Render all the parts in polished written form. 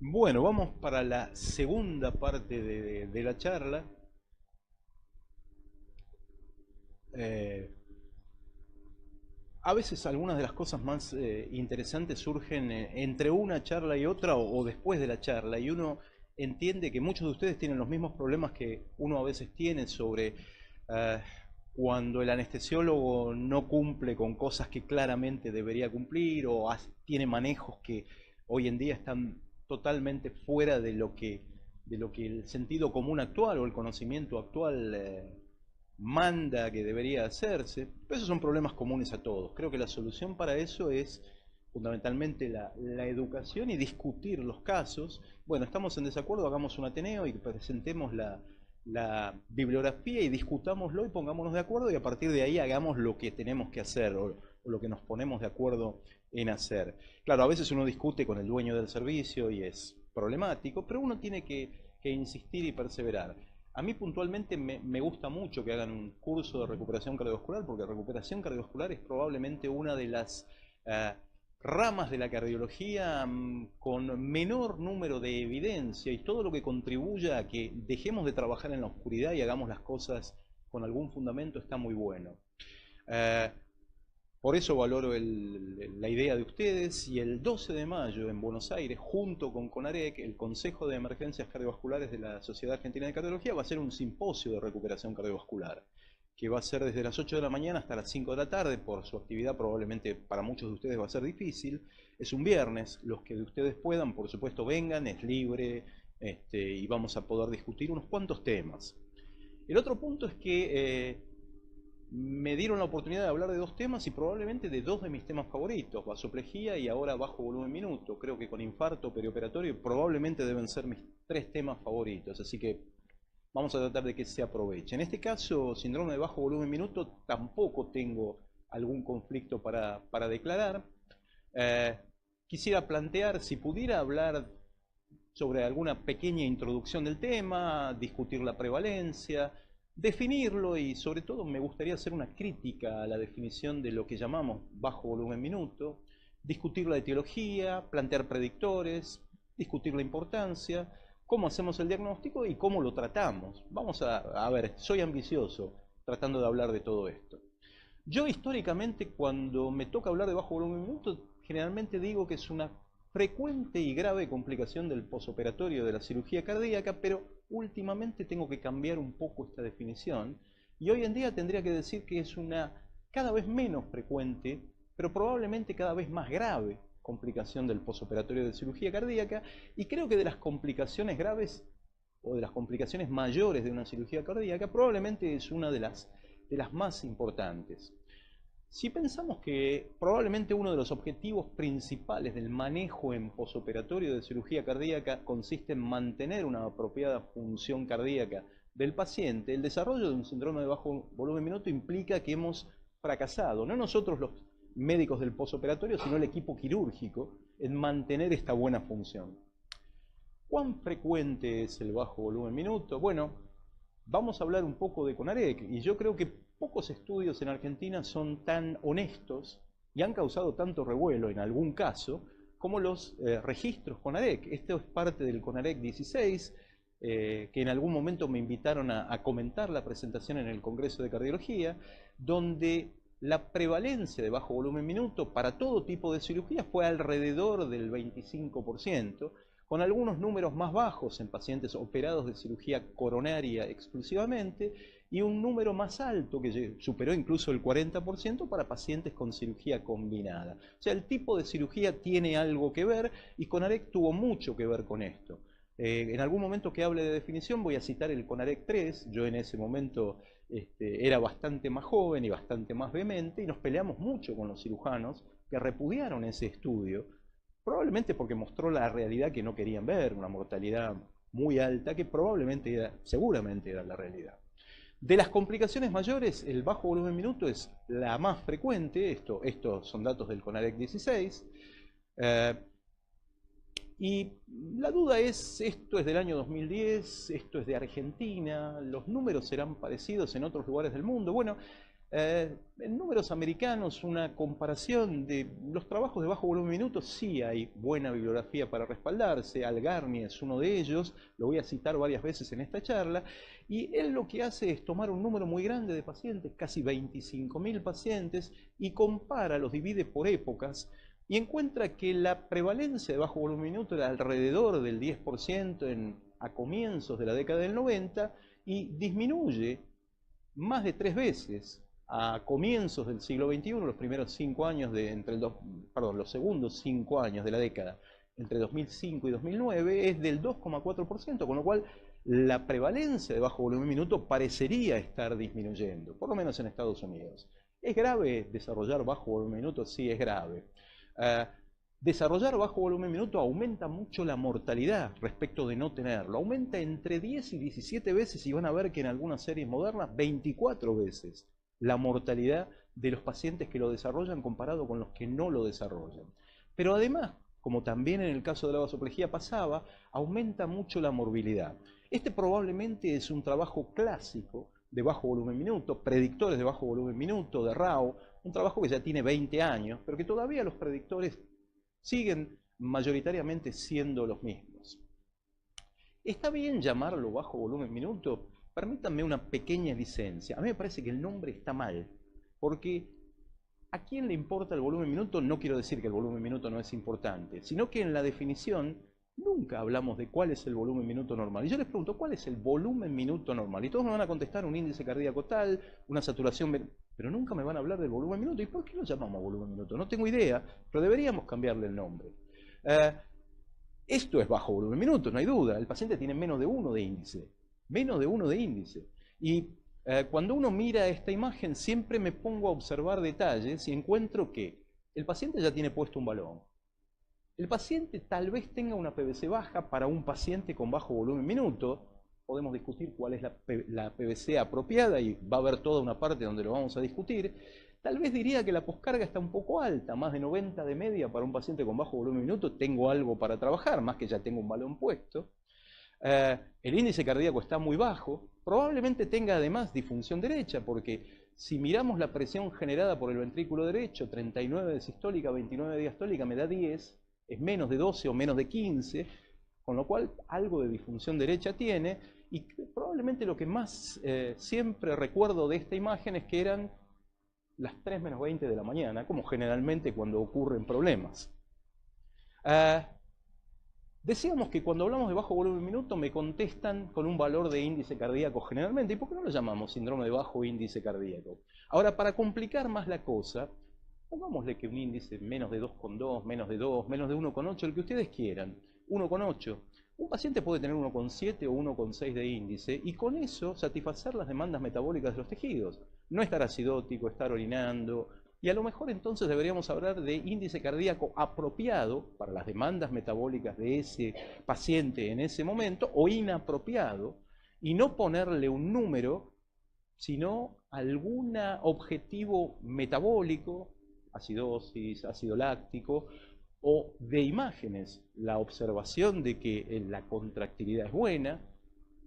Bueno, vamos para la segunda parte de la charla. Eh, a veces algunas de las cosas más interesantes surgen entre una charla y otra o después de la charla y uno entiende que muchos de ustedes tienen los mismos problemas que uno a veces tiene sobre eh, cuando el anestesiólogo no cumple con cosas que claramente debería cumplir o tiene manejos que hoy en día están totalmente fuera de lo que el sentido común actual o el conocimiento actual manda que debería hacerse. Pero esos son problemas comunes a todos. Creo que la solución para eso es fundamentalmente la educación y discutir los casos. Bueno, estamos en desacuerdo, hagamos un Ateneo y presentemos la bibliografía y discutámoslo y pongámonos de acuerdo y a partir de ahí hagamos lo que tenemos que hacer o lo que nos ponemos de acuerdo en hacer. Claro, a veces uno discute con el dueño del servicio y es problemático, pero uno tiene que insistir y perseverar. A mí puntualmente me gusta mucho que hagan un curso de recuperación cardiovascular, porque recuperación cardiovascular es probablemente una de las eh, ramas de la cardiología con menor número de evidencia y todo lo que contribuya a que dejemos de trabajar en la oscuridad y hagamos las cosas con algún fundamento está muy bueno. Eh, por eso valoro la idea de ustedes y el 12 de mayo en Buenos Aires, junto con CONAREC, el Consejo de Emergencias Cardiovasculares de la Sociedad Argentina de Cardiología va a hacer un simposio de recuperación cardiovascular, que va a ser desde las 8 de la mañana hasta las 5 de la tarde. Por su actividad probablemente para muchos de ustedes va a ser difícil. Es un viernes, los que de ustedes puedan, por supuesto, vengan, es libre, y vamos a poder discutir unos cuantos temas. El otro punto es que me dieron la oportunidad de hablar de dos temas y probablemente de dos de mis temas favoritos, vasoplejía y ahora bajo volumen minuto. Creo que con infarto perioperatorio probablemente deben ser mis tres temas favoritos, así que vamos a tratar de que se aproveche. En este caso, síndrome de bajo volumen minuto, tampoco tengo algún conflicto para declarar. Eh, Quisiera plantear, si pudiera hablar sobre alguna pequeña introducción del tema, discutir la prevalencia, definirlo y sobre todo me gustaría hacer una crítica a la definición de lo que llamamos bajo volumen minuto, discutir la etiología, plantear predictores, discutir la importancia, cómo hacemos el diagnóstico y cómo lo tratamos. Vamos a ver, soy ambicioso tratando de hablar de todo esto. Yo históricamente cuando me toca hablar de bajo volumen minuto, generalmente digo que es una frecuente y grave complicación del posoperatorio de la cirugía cardíaca, pero últimamente tengo que cambiar un poco esta definición y hoy en día tendría que decir que es una cada vez menos frecuente, pero probablemente cada vez más grave complicación del posoperatorio de cirugía cardíaca, y creo que de las complicaciones graves o de las complicaciones mayores de una cirugía cardíaca probablemente es una de las más importantes. Si pensamos que probablemente uno de los objetivos principales del manejo en posoperatorio de cirugía cardíaca consiste en mantener una apropiada función cardíaca del paciente, el desarrollo de un síndrome de bajo volumen minuto implica que hemos fracasado, no nosotros los médicos del posoperatorio, sino el equipo quirúrgico, en mantener esta buena función. ¿Cuán frecuente es el bajo volumen minuto? Bueno, vamos a hablar un poco de CONAREC, y yo creo que pocos estudios en Argentina son tan honestos y han causado tanto revuelo en algún caso como los registros CONAREC. Esto es parte del CONAREC 16, que en algún momento me invitaron a comentar la presentación en el Congreso de Cardiología, donde la prevalencia de bajo volumen minuto para todo tipo de cirugía fue alrededor del 25%, con algunos números más bajos en pacientes operados de cirugía coronaria exclusivamente y un número más alto que superó incluso el 40% para pacientes con cirugía combinada. O sea, el tipo de cirugía tiene algo que ver y CONAREC tuvo mucho que ver con esto. En algún momento que hable de definición voy a citar el CONAREC 3, yo en ese momento era bastante más joven y bastante más vehemente y nos peleamos mucho con los cirujanos que repudiaron ese estudio, probablemente porque mostró la realidad que no querían ver, una mortalidad muy alta que probablemente seguramente era la realidad. De las complicaciones mayores, el bajo volumen minuto es la más frecuente, estos son datos del CONAREC 16, y la duda es, esto es del año 2010, esto es de Argentina, los números serán parecidos en otros lugares del mundo. Bueno, En números americanos, una comparación de los trabajos de bajo volumen minuto, sí hay buena bibliografía para respaldarse. Algarni es uno de ellos, lo voy a citar varias veces en esta charla, y él lo que hace es tomar un número muy grande de pacientes, casi 25.000 pacientes, y compara, los divide por épocas, y encuentra que la prevalencia de bajo volumen minuto era alrededor del 10% a comienzos de la década del 90, y disminuye más de 3 veces a comienzos del siglo XXI, los primeros 5 años los segundos 5 años de la década, entre 2005 y 2009, es del 2,4%, con lo cual la prevalencia de bajo volumen minuto parecería estar disminuyendo, por lo menos en Estados Unidos. ¿Es grave desarrollar bajo volumen minuto? Sí, es grave. Desarrollar bajo volumen minuto aumenta mucho la mortalidad respecto de no tenerlo. Aumenta entre 10 y 17 veces, y van a ver que en algunas series modernas 24 veces la mortalidad de los pacientes que lo desarrollan comparado con los que no lo desarrollan. Pero además, como también en el caso de la vasoplejía pasaba, aumenta mucho la morbilidad. Este probablemente es un trabajo clásico de bajo volumen minuto, predictores de bajo volumen minuto, de Rao, un trabajo que ya tiene 20 años, pero que todavía los predictores siguen mayoritariamente siendo los mismos. ¿Está bien llamarlo bajo volumen minuto? Permítanme una pequeña licencia. A mí me parece que el nombre está mal, porque ¿a quién le importa el volumen minuto? No quiero decir que el volumen minuto no es importante, sino que en la definición nunca hablamos de cuál es el volumen minuto normal. Y yo les pregunto, ¿cuál es el volumen minuto normal? Y todos me van a contestar un índice cardíaco tal, una saturación, pero nunca me van a hablar del volumen minuto. ¿Y por qué lo llamamos volumen minuto? No tengo idea, pero deberíamos cambiarle el nombre. Esto es bajo volumen minuto, no hay duda. El paciente tiene menos de 1 de índice. Menos de 1 de índice. Y cuando uno mira esta imagen, siempre me pongo a observar detalles y encuentro que el paciente ya tiene puesto un balón. El paciente tal vez tenga una PVC baja para un paciente con bajo volumen minuto. Podemos discutir cuál es la PVC apropiada y va a haber toda una parte donde lo vamos a discutir. Tal vez diría que la poscarga está un poco alta, más de 90 de media para un paciente con bajo volumen minuto. Tengo algo para trabajar, más que ya tengo un balón puesto. El índice cardíaco está muy bajo. Probablemente tenga además disfunción derecha, porque si miramos la presión generada por el ventrículo derecho, 39 de sistólica, 29 de diastólica, me da 10. Es menos de 12 o menos de 15, con lo cual algo de disfunción derecha tiene, y probablemente lo que más siempre recuerdo de esta imagen es que eran las 3 menos 20 de la mañana, como generalmente cuando ocurren problemas. Decíamos que cuando hablamos de bajo volumen minuto me contestan con un valor de índice cardíaco generalmente. ¿Y por qué no lo llamamos síndrome de bajo índice cardíaco? Ahora, para complicar más la cosa, pongámosle que un índice menos de 2,2, menos de 2, menos de 1,8, el que ustedes quieran, 1,8. Un paciente puede tener 1,7 o 1,6 de índice y con eso satisfacer las demandas metabólicas de los tejidos. No estar acidótico, estar orinando, y a lo mejor entonces deberíamos hablar de índice cardíaco apropiado para las demandas metabólicas de ese paciente en ese momento, o inapropiado, y no ponerle un número, sino algún objetivo metabólico, acidosis, ácido láctico, o de imágenes, la observación de que la contractilidad es buena.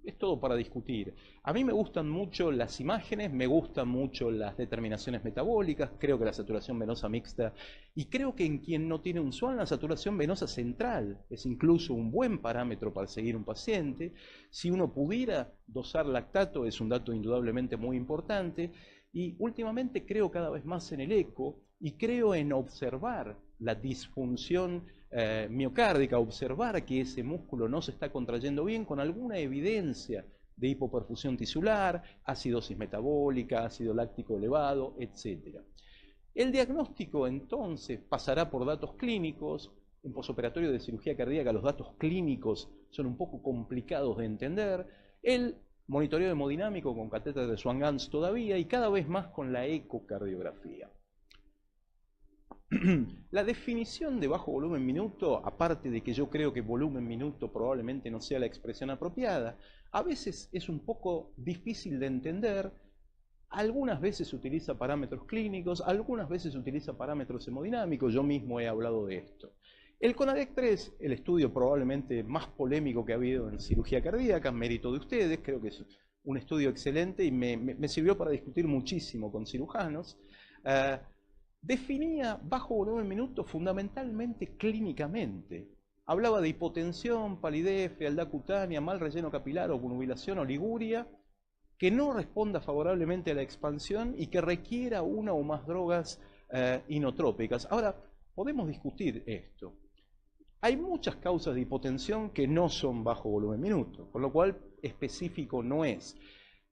Es todo para discutir. A mí me gustan mucho las imágenes, me gustan mucho las determinaciones metabólicas, creo que la saturación venosa mixta, y creo que en quien no tiene un SWAN, la saturación venosa central es incluso un buen parámetro para seguir un paciente. Si uno pudiera dosar lactato, es un dato indudablemente muy importante, y últimamente creo cada vez más en el eco, y creo en observar la disfunción miocárdica, observar que ese músculo no se está contrayendo bien con alguna evidencia de hipoperfusión tisular, acidosis metabólica, ácido láctico elevado, etc. El diagnóstico entonces pasará por datos clínicos. En posoperatorio de cirugía cardíaca los datos clínicos son un poco complicados de entender. El monitoreo hemodinámico con catéter de Swan-Ganz todavía, y cada vez más con la ecocardiografía. La definición de bajo volumen minuto, aparte de que yo creo que volumen minuto probablemente no sea la expresión apropiada, a veces es un poco difícil de entender. Algunas veces utiliza parámetros clínicos, algunas veces utiliza parámetros hemodinámicos. Yo mismo he hablado de esto. El CONADEC 3, el estudio probablemente más polémico que ha habido en cirugía cardíaca, mérito de ustedes, creo que es un estudio excelente y me sirvió para discutir muchísimo con cirujanos. Eh, Definía bajo volumen minuto fundamentalmente clínicamente. Hablaba de hipotensión, palidez, frialdad cutánea, mal relleno capilar, obnubilación, oliguria, que no responda favorablemente a la expansión y que requiera una o más drogas inotrópicas. Ahora, podemos discutir esto. Hay muchas causas de hipotensión que no son bajo volumen minuto, con lo cual específico no es.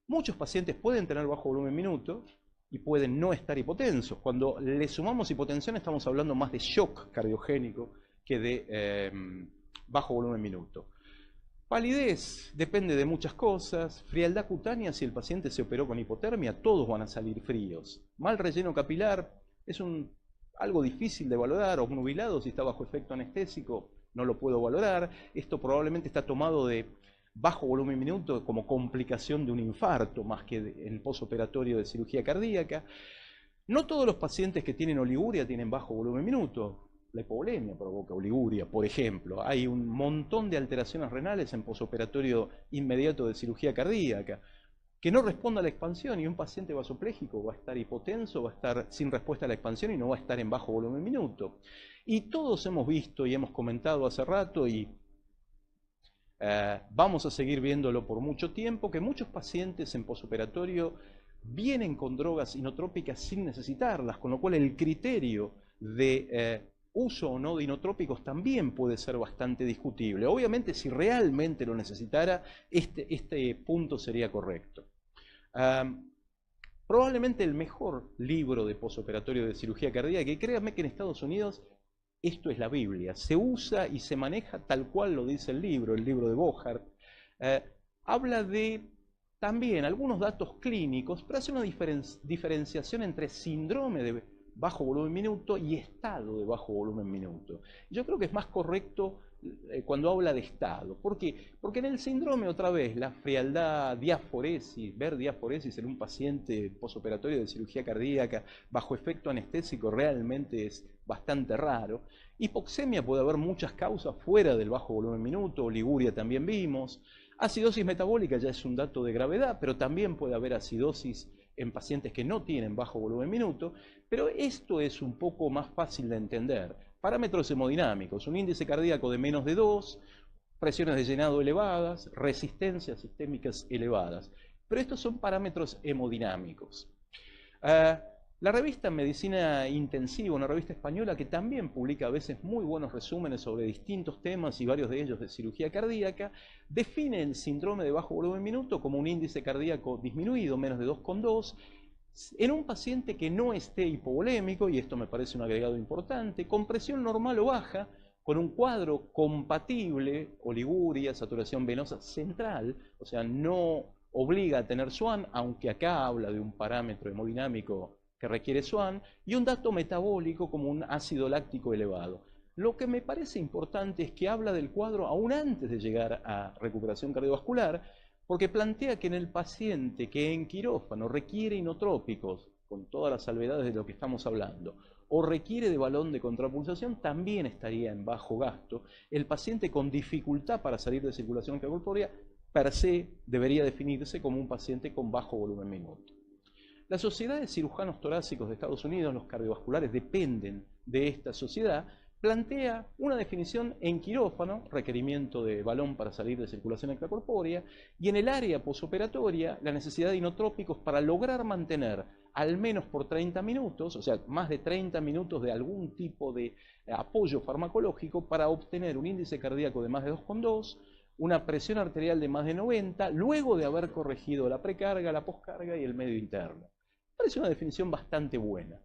Muchos pacientes pueden tener bajo volumen minuto y pueden no estar hipotensos. Cuando le sumamos hipotensión estamos hablando más de shock cardiogénico que de bajo volumen minuto. Palidez depende de muchas cosas. Frialdad cutánea, si el paciente se operó con hipotermia, todos van a salir fríos. Mal relleno capilar es algo difícil de valorar. Obnubilado, si está bajo efecto anestésico, no lo puedo valorar. Esto probablemente está tomado de bajo volumen minuto como complicación de un infarto, más que en el posoperatorio de cirugía cardíaca. No todos los pacientes que tienen oliguria tienen bajo volumen minuto. La hipovolemia provoca oliguria, por ejemplo. Hay un montón de alteraciones renales en posoperatorio inmediato de cirugía cardíaca que no responde a la expansión, y un paciente vasopléjico va a estar hipotenso, va a estar sin respuesta a la expansión y no va a estar en bajo volumen minuto. Y todos hemos visto y hemos comentado hace rato, y vamos a seguir viéndolo por mucho tiempo, que muchos pacientes en posoperatorio vienen con drogas inotrópicas sin necesitarlas, con lo cual el criterio de uso o no de inotrópicos también puede ser bastante discutible. Obviamente, si realmente lo necesitara, este punto sería correcto. Probablemente el mejor libro de posoperatorio de cirugía cardíaca, y créanme que en Estados Unidos esto es la Biblia, se usa y se maneja tal cual lo dice el libro de Bohart. Habla de también algunos datos clínicos, pero hace una diferenciación entre síndrome de bajo volumen minuto y estado de bajo volumen minuto. Yo creo que es más correcto cuando habla de estado. ¿Por qué? Porque en el síndrome, otra vez, la frialdad, diaforesis, ver diaforesis en un paciente posoperatorio de cirugía cardíaca bajo efecto anestésico realmente es bastante raro. Hipoxemia puede haber muchas causas fuera del bajo volumen minuto, oliguria también vimos. Acidosis metabólica ya es un dato de gravedad, pero también puede haber acidosis en pacientes que no tienen bajo volumen minuto, pero esto es un poco más fácil de entender. Parámetros hemodinámicos, un índice cardíaco de menos de 2, presiones de llenado elevadas, resistencias sistémicas elevadas. Pero estos son parámetros hemodinámicos. La revista Medicina Intensiva, una revista española que también publica a veces muy buenos resúmenes sobre distintos temas y varios de ellos de cirugía cardíaca, define el síndrome de bajo volumen minuto como un índice cardíaco disminuido, menos de 2,2, en un paciente que no esté hipovolémico, y esto me parece un agregado importante, con presión normal o baja, con un cuadro compatible, oliguria, saturación venosa central, o sea, no obliga a tener SWAN, aunque acá habla de un parámetro hemodinámico que requiere SWAN, y un dato metabólico como un ácido láctico elevado. Lo que me parece importante es que habla del cuadro aún antes de llegar a recuperación cardiovascular, porque plantea que en el paciente que en quirófano requiere inotrópicos, con todas las salvedades de lo que estamos hablando, o requiere de balón de contrapulsación, también estaría en bajo gasto. El paciente con dificultad para salir de circulación extracorpórea, per se, debería definirse como un paciente con bajo volumen minuto. La Sociedad de Cirujanos Torácicos de Estados Unidos, los cardiovasculares dependen de esta sociedad, plantea una definición en quirófano, requerimiento de balón para salir de circulación extracorpórea, y en el área posoperatoria, la necesidad de inotrópicos para lograr mantener al menos por 30 minutos, o sea, más de 30 minutos de algún tipo de apoyo farmacológico para obtener un índice cardíaco de más de 2,2, una presión arterial de más de 90, luego de haber corregido la precarga, la poscarga y el medio interno. Parece una definición bastante buena.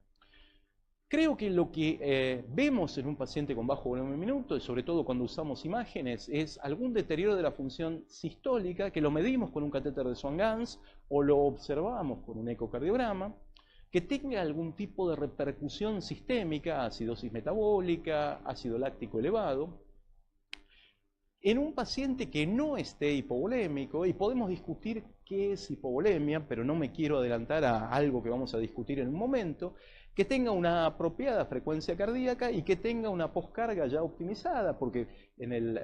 Creo que lo que vemos en un paciente con bajo volumen minuto, y sobre todo cuando usamos imágenes, es algún deterioro de la función sistólica, que lo medimos con un catéter de Swan-Ganz o lo observamos con un ecocardiograma, que tenga algún tipo de repercusión sistémica, acidosis metabólica, ácido láctico elevado. En un paciente que no esté hipovolémico, y podemos discutir qué es hipovolemia, pero no me quiero adelantar a algo que vamos a discutir en un momento, que tenga una apropiada frecuencia cardíaca y que tenga una poscarga ya optimizada, porque en el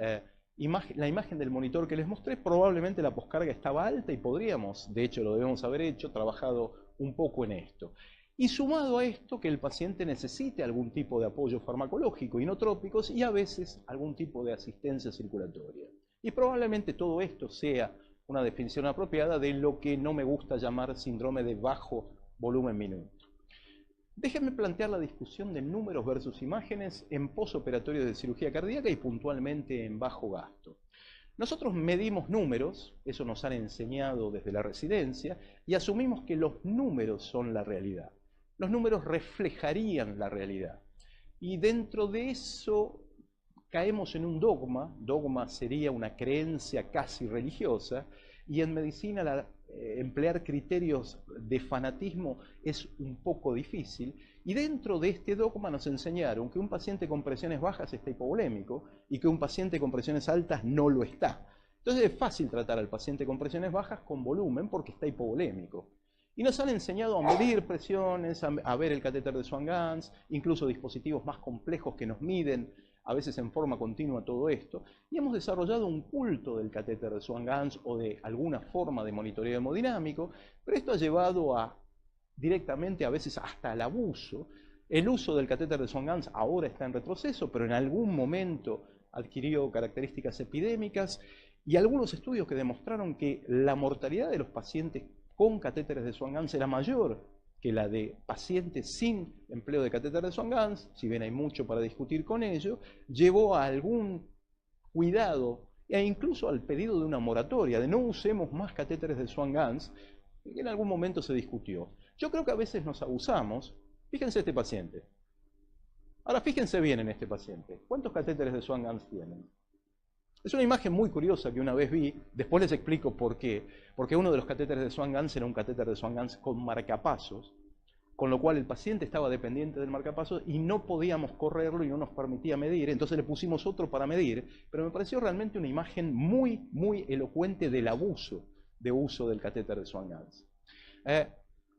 La imagen del monitor que les mostré, probablemente la poscarga estaba alta y podríamos, de hecho lo debemos haber hecho, trabajado un poco en esto. Y sumado a esto, que el paciente necesite algún tipo de apoyo farmacológico, inotrópicos y a veces algún tipo de asistencia circulatoria. Y probablemente todo esto sea una definición apropiada de lo que no me gusta llamar síndrome de bajo volumen minuto. Déjenme plantear la discusión de números versus imágenes en posoperatorio de cirugía cardíaca y puntualmente en bajo gasto. Nosotros medimos números, eso nos han enseñado desde la residencia, y asumimos que los números son la realidad. Los números reflejarían la realidad. Y dentro de eso caemos en un dogma. Dogma sería una creencia casi religiosa, y en medicina emplear criterios de fanatismo es un poco difícil. Y dentro de este dogma nos enseñaron que un paciente con presiones bajas está hipovolémico y que un paciente con presiones altas no lo está. Entonces es fácil tratar al paciente con presiones bajas con volumen porque está hipovolémico. Y nos han enseñado a medir presiones, a ver el catéter de Swan-Ganz, incluso dispositivos más complejos que nos miden, a veces en forma continua, todo esto. Y hemos desarrollado un culto del catéter de Swan-Ganz o de alguna forma de monitoreo hemodinámico, pero esto ha llevado directamente a veces hasta el abuso. El uso del catéter de Swan-Ganz ahora está en retroceso, pero en algún momento adquirió características epidémicas y algunos estudios que demostraron que la mortalidad de los pacientes con catéteres de Swan-Ganz era mayor que la de pacientes sin empleo de catéter de Swan-Ganz, si bien hay mucho para discutir con ello, llevó a algún cuidado e incluso al pedido de una moratoria, de no usemos más catéteres de Swan-Ganz, que en algún momento se discutió. Yo creo que a veces nos abusamos. Fíjense este paciente. Ahora fíjense bien en este paciente. ¿Cuántos catéteres de Swan-Ganz tienen? Es una imagen muy curiosa que una vez vi, después les explico por qué. Porque uno de los catéteres de Swan-Ganz era un catéter de Swan-Ganz con marcapasos, con lo cual el paciente estaba dependiente del marcapasos y no podíamos correrlo y no nos permitía medir, entonces le pusimos otro para medir, pero me pareció realmente una imagen muy, muy elocuente del abuso de uso del catéter de Swan-Ganz.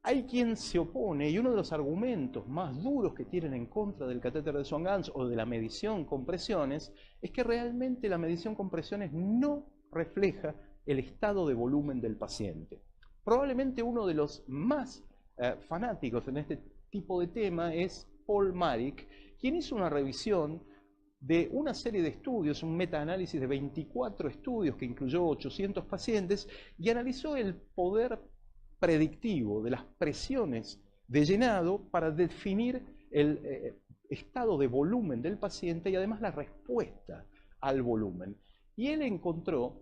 Hay quien se opone, y uno de los argumentos más duros que tienen en contra del catéter de Swan-Ganz o de la medición con presiones, es que realmente la medición con presiones no refleja el estado de volumen del paciente. Probablemente uno de los más fanáticos en este tipo de tema es Paul Marik, quien hizo una revisión de una serie de estudios, un metaanálisis de 24 estudios que incluyó 800 pacientes y analizó el poder predictivo de las presiones de llenado para definir el estado de volumen del paciente y además la respuesta al volumen. Y él encontró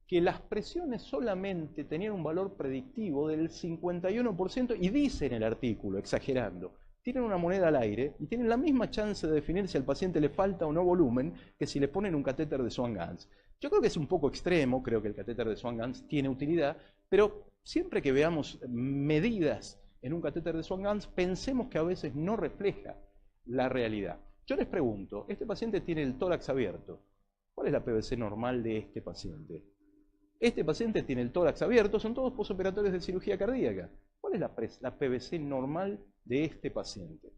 que las presiones solamente tenían un valor predictivo del 51% y dice en el artículo, exagerando, tienen una moneda al aire y tienen la misma chance de definir si al paciente le falta o no volumen que si le ponen un catéter de Swan-Ganz. Yo creo que es un poco extremo, creo que el catéter de Swan-Ganz tiene utilidad, pero siempre que veamos medidas en un catéter de Swan-Ganz, pensemos que a veces no refleja la realidad. Yo les pregunto, este paciente tiene el tórax abierto. ¿Cuál es la PVC normal de este paciente? Este paciente tiene el tórax abierto, son todos posoperatorios de cirugía cardíaca. ¿Cuál es la PVC normal de este paciente?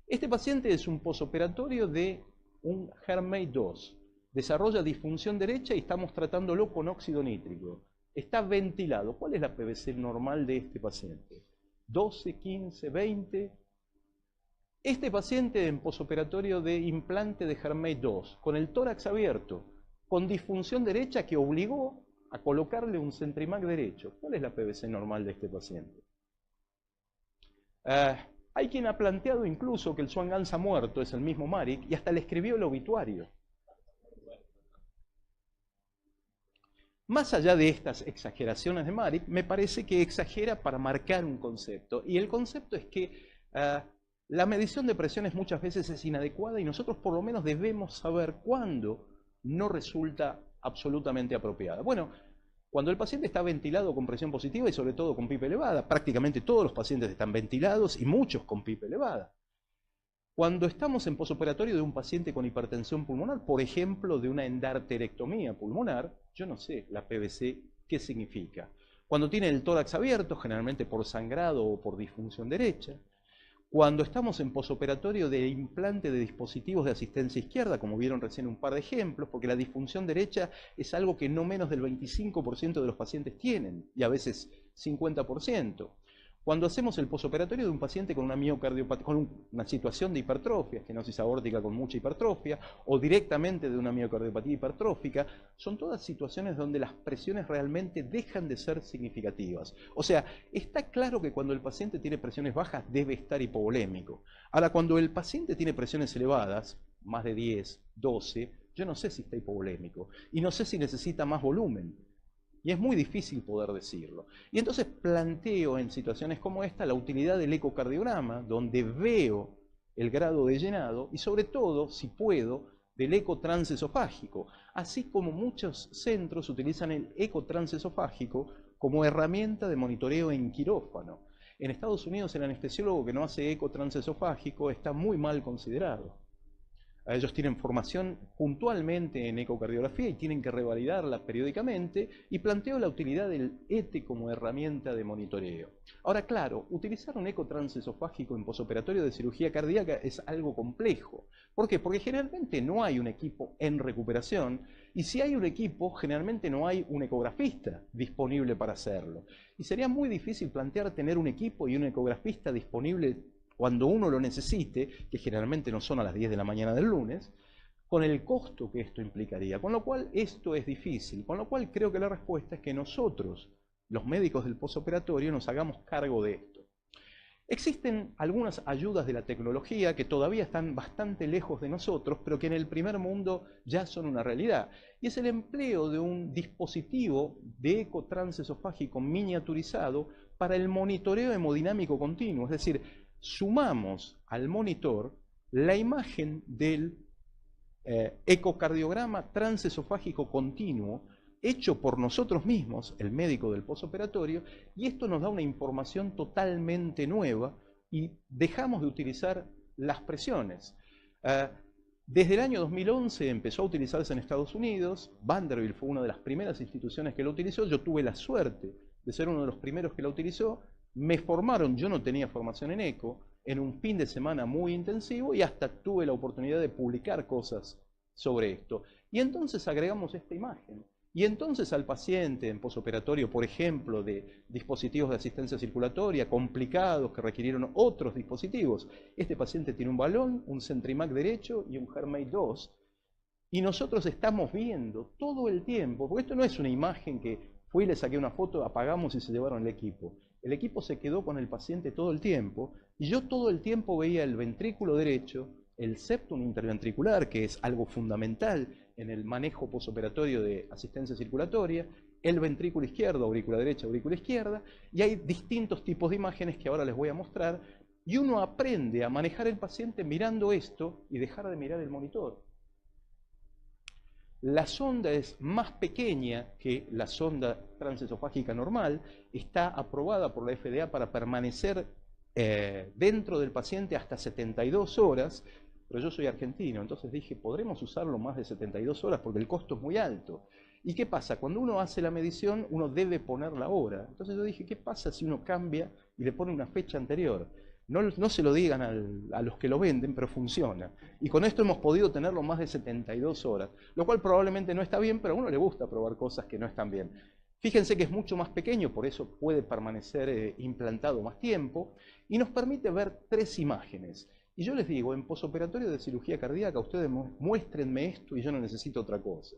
Este paciente es un posoperatorio de un HeartMate 2. Desarrolla disfunción derecha y estamos tratándolo con óxido nítrico. Está ventilado. ¿Cuál es la PVC normal de este paciente? 12, 15, 20. Este paciente en posoperatorio de implante de HeartMate 2, con el tórax abierto, con disfunción derecha que obligó a colocarle un Centrimac derecho. ¿Cuál es la PVC normal de este paciente? Hay quien ha planteado incluso que el Swan-Ganz ha muerto, es el mismo Marik, y hasta le escribió el obituario. Más allá de estas exageraciones de Marik, me parece que exagera para marcar un concepto. Y el concepto es que la medición de presiones muchas veces es inadecuada y nosotros por lo menos debemos saber cuándo no resulta absolutamente apropiada. Bueno, cuando el paciente está ventilado con presión positiva y sobre todo con PIP elevada, prácticamente todos los pacientes están ventilados y muchos con PIP elevada. Cuando estamos en posoperatorio de un paciente con hipertensión pulmonar, por ejemplo, de una endarterectomía pulmonar, yo no sé la PVC qué significa. Cuando tiene el tórax abierto, generalmente por sangrado o por disfunción derecha. Cuando estamos en posoperatorio de implante de dispositivos de asistencia izquierda, como vieron recién un par de ejemplos, porque la disfunción derecha es algo que no menos del 25% de los pacientes tienen, y a veces 50%. Cuando hacemos el posoperatorio de un paciente con una miocardiopatía, con una situación de hipertrofia, estenosis aórtica con mucha hipertrofia, o directamente de una miocardiopatía hipertrófica, son todas situaciones donde las presiones realmente dejan de ser significativas. O sea, está claro que cuando el paciente tiene presiones bajas debe estar hipovolémico. Ahora, cuando el paciente tiene presiones elevadas, más de 10, 12, yo no sé si está hipovolémico y no sé si necesita más volumen. Y es muy difícil poder decirlo. Y entonces planteo en situaciones como esta la utilidad del ecocardiograma, donde veo el grado de llenado y sobre todo, si puedo, del eco transesofágico, así como muchos centros utilizan el eco transesofágico como herramienta de monitoreo en quirófano. En Estados Unidos el anestesiólogo que no hace eco transesofágico está muy mal considerado. Ellos tienen formación puntualmente en ecocardiografía y tienen que revalidarla periódicamente, y planteo la utilidad del ETE como herramienta de monitoreo. Ahora, claro, utilizar un eco transesofágico en posoperatorio de cirugía cardíaca es algo complejo. ¿Por qué? Porque generalmente no hay un equipo en recuperación, y si hay un equipo, generalmente no hay un ecografista disponible para hacerlo. Y sería muy difícil plantear tener un equipo y un ecografista disponible cuando uno lo necesite, que generalmente no son a las 10 de la mañana del lunes, con el costo que esto implicaría. Con lo cual esto es difícil, con lo cual creo que la respuesta es que nosotros, los médicos del posoperatorio, nos hagamos cargo de esto. Existen algunas ayudas de la tecnología que todavía están bastante lejos de nosotros, pero que en el primer mundo ya son una realidad. Y es el empleo de un dispositivo de eco transesofágico miniaturizado para el monitoreo hemodinámico continuo. Es decir, sumamos al monitor la imagen del ecocardiograma transesofágico continuo hecho por nosotros mismos, el médico del posoperatorio, y esto nos da una información totalmente nueva y dejamos de utilizar las presiones. Desde el año 2011 empezó a utilizarse en Estados Unidos. Vanderbilt fue una de las primeras instituciones que lo utilizó. Yo tuve la suerte de ser uno de los primeros que la utilizó. Me formaron, yo no tenía formación en eco, en un fin de semana muy intensivo, y hasta tuve la oportunidad de publicar cosas sobre esto. Y entonces agregamos esta imagen. Y entonces al paciente en posoperatorio, por ejemplo, de dispositivos de asistencia circulatoria complicados que requirieron otros dispositivos, este paciente tiene un balón, un CentriMac derecho y un HeartMate 2, y nosotros estamos viendo todo el tiempo, porque esto no es una imagen que fui y le saqué una foto, apagamos y se llevaron el equipo. El equipo se quedó con el paciente todo el tiempo, y yo todo el tiempo veía el ventrículo derecho, el septum interventricular, que es algo fundamental en el manejo posoperatorio de asistencia circulatoria, el ventrículo izquierdo, aurícula derecha, aurícula izquierda, y hay distintos tipos de imágenes que ahora les voy a mostrar, y uno aprende a manejar el paciente mirando esto y dejar de mirar el monitor. La sonda es más pequeña que la sonda transesofágica normal, está aprobada por la FDA para permanecer dentro del paciente hasta 72 horas, pero yo soy argentino, entonces dije, ¿podremos usarlo más de 72 horas? Porque el costo es muy alto. ¿Y qué pasa? Cuando uno hace la medición, uno debe poner la hora. Entonces yo dije, ¿qué pasa si uno cambia y le pone una fecha anterior? No se lo digan a los que lo venden, pero funciona. Y con esto hemos podido tenerlo más de 72 horas, lo cual probablemente no está bien, pero a uno le gusta probar cosas que no están bien. Fíjense que es mucho más pequeño, por eso puede permanecer implantado más tiempo, y nos permite ver 3 imágenes. Y yo les digo, en posoperatorio de cirugía cardíaca, ustedes muéstrenme esto y yo no necesito otra cosa.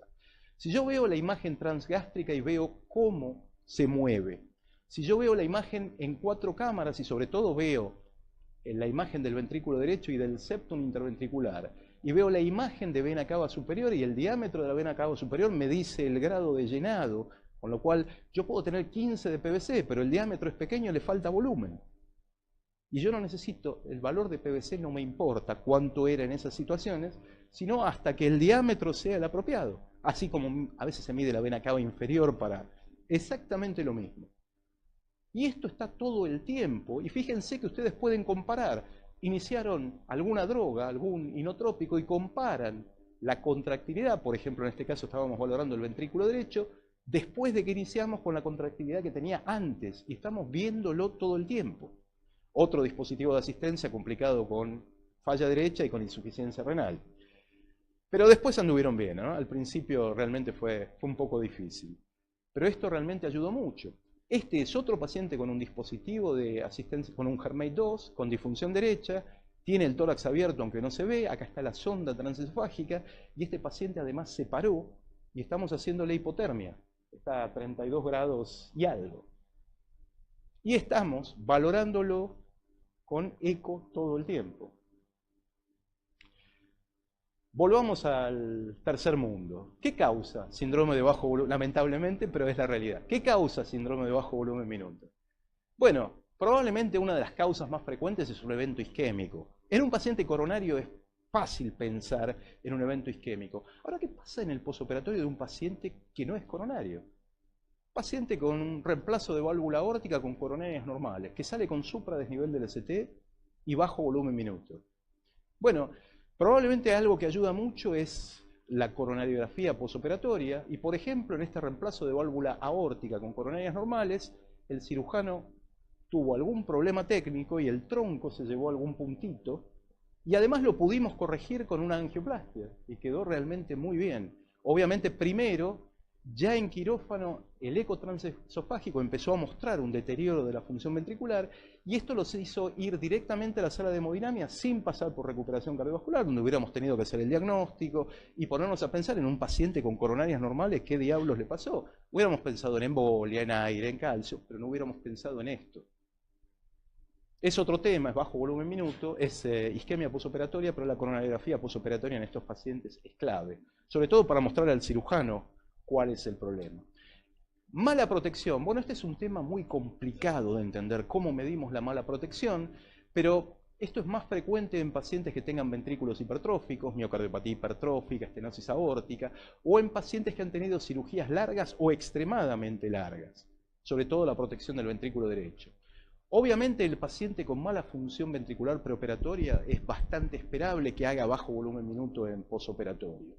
Si yo veo la imagen transgástrica y veo cómo se mueve, si yo veo la imagen en 4 cámaras y sobre todo veo la imagen del ventrículo derecho y del septum interventricular, y veo la imagen de vena cava superior y el diámetro de la vena cava superior me dice el grado de llenado, con lo cual yo puedo tener 15 de PVC, pero el diámetro es pequeño y le falta volumen. Y yo no necesito, el valor de PVC no me importa cuánto era en esas situaciones, sino hasta que el diámetro sea el apropiado. Así como a veces se mide la vena cava inferior para exactamente lo mismo. Y esto está todo el tiempo, y fíjense que ustedes pueden comparar. Iniciaron alguna droga, algún inotrópico, y comparan la contractilidad, por ejemplo, en este caso estábamos valorando el ventrículo derecho, después de que iniciamos con la contractilidad que tenía antes, y estamos viéndolo todo el tiempo. Otro dispositivo de asistencia complicado con falla derecha y con insuficiencia renal. Pero después anduvieron bien, ¿no? Al principio realmente fue un poco difícil. Pero esto realmente ayudó mucho. Este es otro paciente con un dispositivo de asistencia, con un HeartMate 2, con disfunción derecha, tiene el tórax abierto aunque no se ve, acá está la sonda transesofágica, y este paciente además se paró y estamos haciéndole hipotermia. Está a 32 grados y algo. Y estamos valorándolo con eco todo el tiempo. Volvamos al tercer mundo. ¿Qué causa síndrome de bajo volumen? Lamentablemente, pero es la realidad. ¿Qué causa síndrome de bajo volumen minuto? Bueno, probablemente una de las causas más frecuentes es un evento isquémico. En un paciente coronario es fácil pensar en un evento isquémico. Ahora, ¿qué pasa en el posoperatorio de un paciente que no es coronario? Paciente con un reemplazo de válvula aórtica con coronarias normales, que sale con supradesnivel del ST y bajo volumen minuto. Bueno, probablemente algo que ayuda mucho es la coronariografía posoperatoria y, por ejemplo, en este reemplazo de válvula aórtica con coronarias normales, el cirujano tuvo algún problema técnico y el tronco se llevó a algún puntito y además lo pudimos corregir con una angioplastia y quedó realmente muy bien. Obviamente, primero, ya en quirófano, el eco transesofágico empezó a mostrar un deterioro de la función ventricular y esto los hizo ir directamente a la sala de hemodinamia sin pasar por recuperación cardiovascular, donde hubiéramos tenido que hacer el diagnóstico y ponernos a pensar en un paciente con coronarias normales, ¿qué diablos le pasó? Hubiéramos pensado en embolia, en aire, en calcio, pero no hubiéramos pensado en esto. Es otro tema, es bajo volumen minuto, es isquemia posoperatoria, pero la coronariografía posoperatoria en estos pacientes es clave, sobre todo para mostrar al cirujano cuál es el problema. Mala protección. Bueno, este es un tema muy complicado de entender, cómo medimos la mala protección, pero esto es más frecuente en pacientes que tengan ventrículos hipertróficos, miocardiopatía hipertrófica, estenosis aórtica, o en pacientes que han tenido cirugías largas o extremadamente largas, sobre todo la protección del ventrículo derecho. Obviamente el paciente con mala función ventricular preoperatoria es bastante esperable que haga bajo volumen minuto en posoperatorio.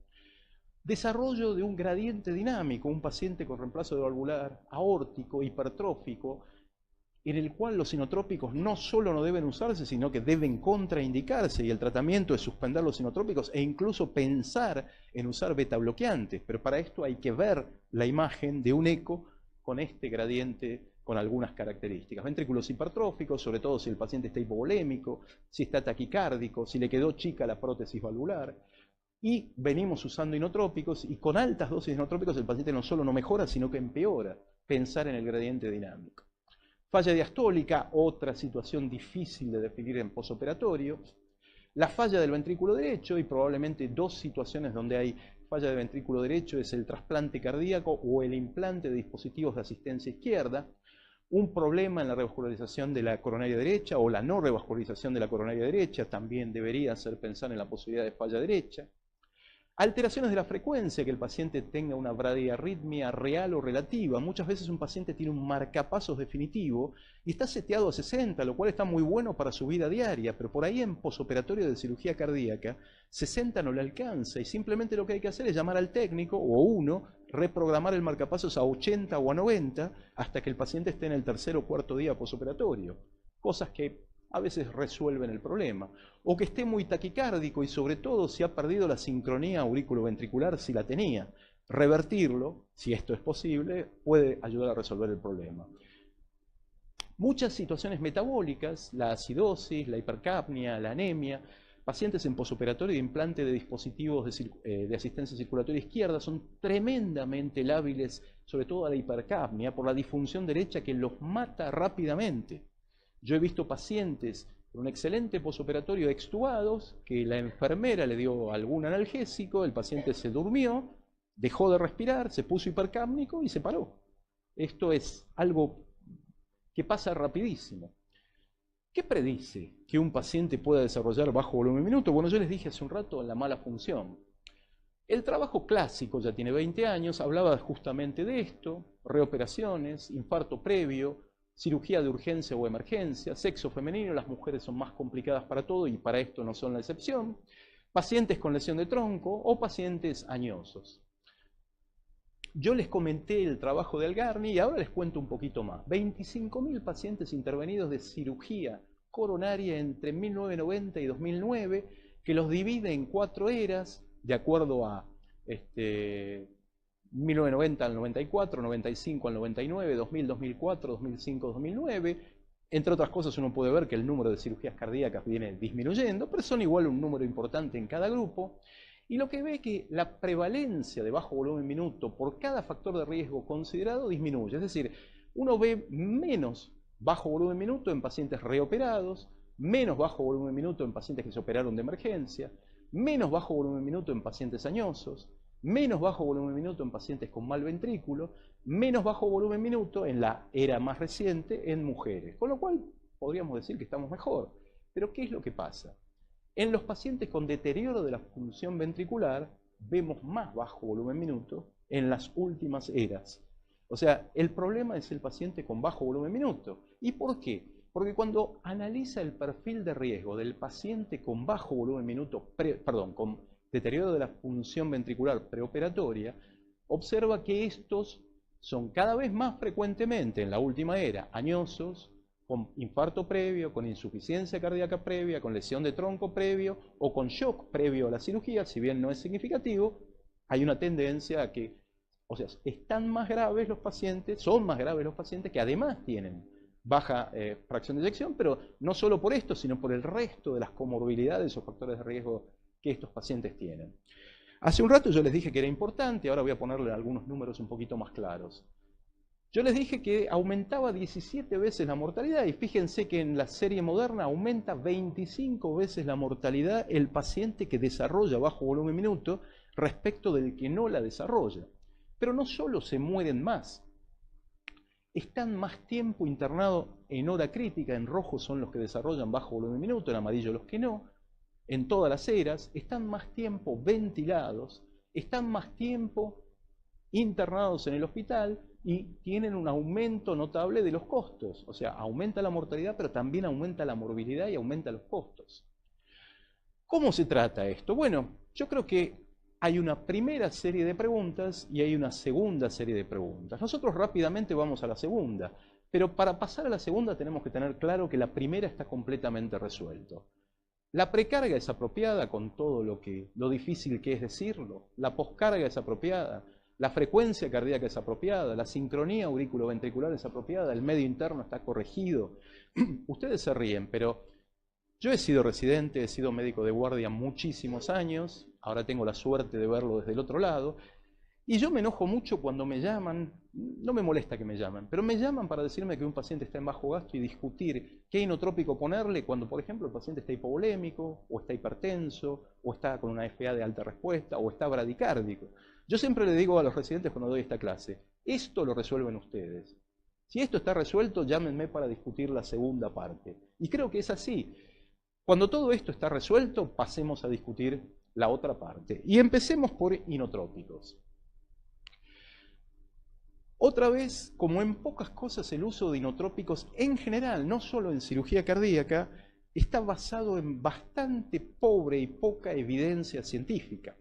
Desarrollo de un gradiente dinámico, un paciente con reemplazo de valvular aórtico, hipertrófico, en el cual los inotrópicos no solo no deben usarse, sino que deben contraindicarse, y el tratamiento es suspender los inotrópicos e incluso pensar en usar beta bloqueantes, pero para esto hay que ver la imagen de un eco con este gradiente con algunas características. Ventrículos hipertróficos, sobre todo si el paciente está hipovolémico, si está taquicárdico, si le quedó chica la prótesis valvular. Y venimos usando inotrópicos y con altas dosis de inotrópicos el paciente no solo no mejora, sino que empeora. Pensar en el gradiente dinámico. Falla diastólica, otra situación difícil de definir en posoperatorio. La falla del ventrículo derecho, y probablemente dos situaciones donde hay falla del ventrículo derecho es el trasplante cardíaco o el implante de dispositivos de asistencia izquierda. Un problema en la revascularización de la coronaria derecha o la no revascularización de la coronaria derecha también debería hacer pensar en la posibilidad de falla derecha. Alteraciones de la frecuencia, que el paciente tenga una bradiarritmia real o relativa. Muchas veces un paciente tiene un marcapasos definitivo y está seteado a 60, lo cual está muy bueno para su vida diaria, pero por ahí en posoperatorio de cirugía cardíaca, 60 no le alcanza y simplemente lo que hay que hacer es llamar al técnico o uno, reprogramar el marcapasos a 80 o a 90 hasta que el paciente esté en el tercer o cuarto día posoperatorio. Cosas que a veces resuelven el problema. O que esté muy taquicárdico y sobre todo si ha perdido la sincronía auriculoventricular si la tenía. Revertirlo, si esto es posible, puede ayudar a resolver el problema. Muchas situaciones metabólicas, la acidosis, la hipercapnia, la anemia, pacientes en posoperatorio de implante de dispositivos de asistencia circulatoria izquierda son tremendamente lábiles, sobre todo a la hipercapnia, por la disfunción derecha que los mata rápidamente. Yo he visto pacientes con un excelente posoperatorio extubados, que la enfermera le dio algún analgésico, el paciente se durmió, dejó de respirar, se puso hipercápnico y se paró. Esto es algo que pasa rapidísimo. ¿Qué predice que un paciente pueda desarrollar bajo volumen minuto? Bueno, yo les dije hace un rato la mala función. El trabajo clásico, ya tiene 20 años, hablaba justamente de esto: reoperaciones, infarto previo, cirugía de urgencia o emergencia, sexo femenino, las mujeres son más complicadas para todo y para esto no son la excepción, pacientes con lesión de tronco o pacientes añosos. Yo les comenté el trabajo de Algarni y ahora les cuento un poquito más. 25.000 pacientes intervenidos de cirugía coronaria entre 1990 y 2009, que los divide en 4 eras, de acuerdo a 1990 al 94, 95 al 99, 2000, 2004, 2005, 2009. Entre otras cosas, uno puede ver que el número de cirugías cardíacas viene disminuyendo, pero son igual un número importante en cada grupo. Y lo que ve es que la prevalencia de bajo volumen minuto por cada factor de riesgo considerado disminuye. Es decir, uno ve menos bajo volumen minuto en pacientes reoperados, menos bajo volumen minuto en pacientes que se operaron de emergencia, menos bajo volumen minuto en pacientes añosos, menos bajo volumen minuto en pacientes con mal ventrículo, menos bajo volumen minuto en la era más reciente en mujeres. Con lo cual podríamos decir que estamos mejor. Pero ¿qué es lo que pasa? En los pacientes con deterioro de la función ventricular vemos más bajo volumen minuto en las últimas eras. O sea, el problema es el paciente con bajo volumen minuto. ¿Y por qué? Porque cuando analiza el perfil de riesgo del paciente con bajo volumen minuto, con deterioro de la función ventricular preoperatoria, observa que estos son cada vez más frecuentemente en la última era añosos, con infarto previo, con insuficiencia cardíaca previa, con lesión de tronco previo o con shock previo a la cirugía. Si bien no es significativo, hay una tendencia a que, o sea, están más graves los pacientes, son más graves los pacientes que además tienen baja fracción de eyección, pero no solo por esto, sino por el resto de las comorbilidades o factores de riesgo que estos pacientes tienen. Hace un rato yo les dije que era importante, ahora voy a ponerle algunos números un poquito más claros. Yo les dije que aumentaba 17 veces la mortalidad y fíjense que en la serie moderna aumenta 25 veces la mortalidad el paciente que desarrolla bajo volumen minuto respecto del que no la desarrolla. Pero no solo se mueren más, están más tiempo internados en hora crítica, en rojo son los que desarrollan bajo volumen minuto, en amarillo los que no, en todas las eras, están más tiempo ventilados, están más tiempo internados en el hospital y tienen un aumento notable de los costos. O sea, aumenta la mortalidad, pero también aumenta la morbilidad y aumenta los costos. ¿Cómo se trata esto? Bueno, yo creo que hay una primera serie de preguntas y hay una segunda serie de preguntas. Nosotros rápidamente vamos a la segunda, pero para pasar a la segunda tenemos que tener claro que la primera está completamente resuelto. La precarga es apropiada con todo lo difícil que es decirlo, la poscarga es apropiada, la frecuencia cardíaca es apropiada, la sincronía auriculoventricular es apropiada, el medio interno está corregido. Ustedes se ríen, pero yo he sido residente, he sido médico de guardia muchísimos años, ahora tengo la suerte de verlo desde el otro lado, y yo me enojo mucho cuando me llaman, no me molesta que me llamen, pero me llaman para decirme que un paciente está en bajo gasto y discutir qué inotrópico ponerle cuando, por ejemplo, el paciente está hipovolémico, o está hipertenso, o está con una FA de alta respuesta, o está bradicárdico. Yo siempre le digo a los residentes cuando doy esta clase, esto lo resuelven ustedes. Si esto está resuelto, llámenme para discutir la segunda parte. Y creo que es así. Cuando todo esto está resuelto, pasemos a discutir la otra parte. Y empecemos por inotrópicos. Otra vez, como en pocas cosas, el uso de inotrópicos en general, no solo en cirugía cardíaca, está basado en bastante pobre y poca evidencia científica.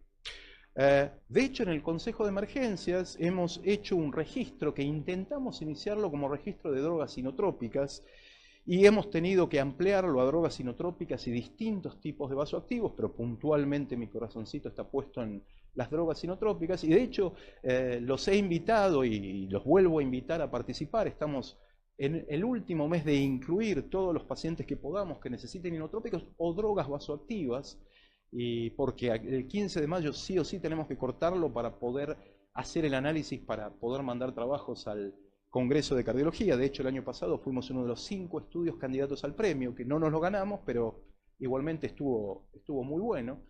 De hecho, en el Consejo de Emergencias hemos hecho un registro que intentamos iniciarlo como registro de drogas inotrópicas y hemos tenido que ampliarlo a drogas inotrópicas y distintos tipos de vasoactivos, pero puntualmente mi corazoncito está puesto en las drogas inotrópicas y de hecho los he invitado y los vuelvo a invitar a participar. Estamos en el último mes de incluir todos los pacientes que podamos que necesiten inotrópicos o drogas vasoactivas, y porque el 15 de mayo sí o sí tenemos que cortarlo para poder hacer el análisis, para poder mandar trabajos al Congreso de Cardiología. De hecho, el año pasado fuimos uno de los 5 estudios candidatos al premio, que no nos lo ganamos, pero igualmente estuvo muy bueno.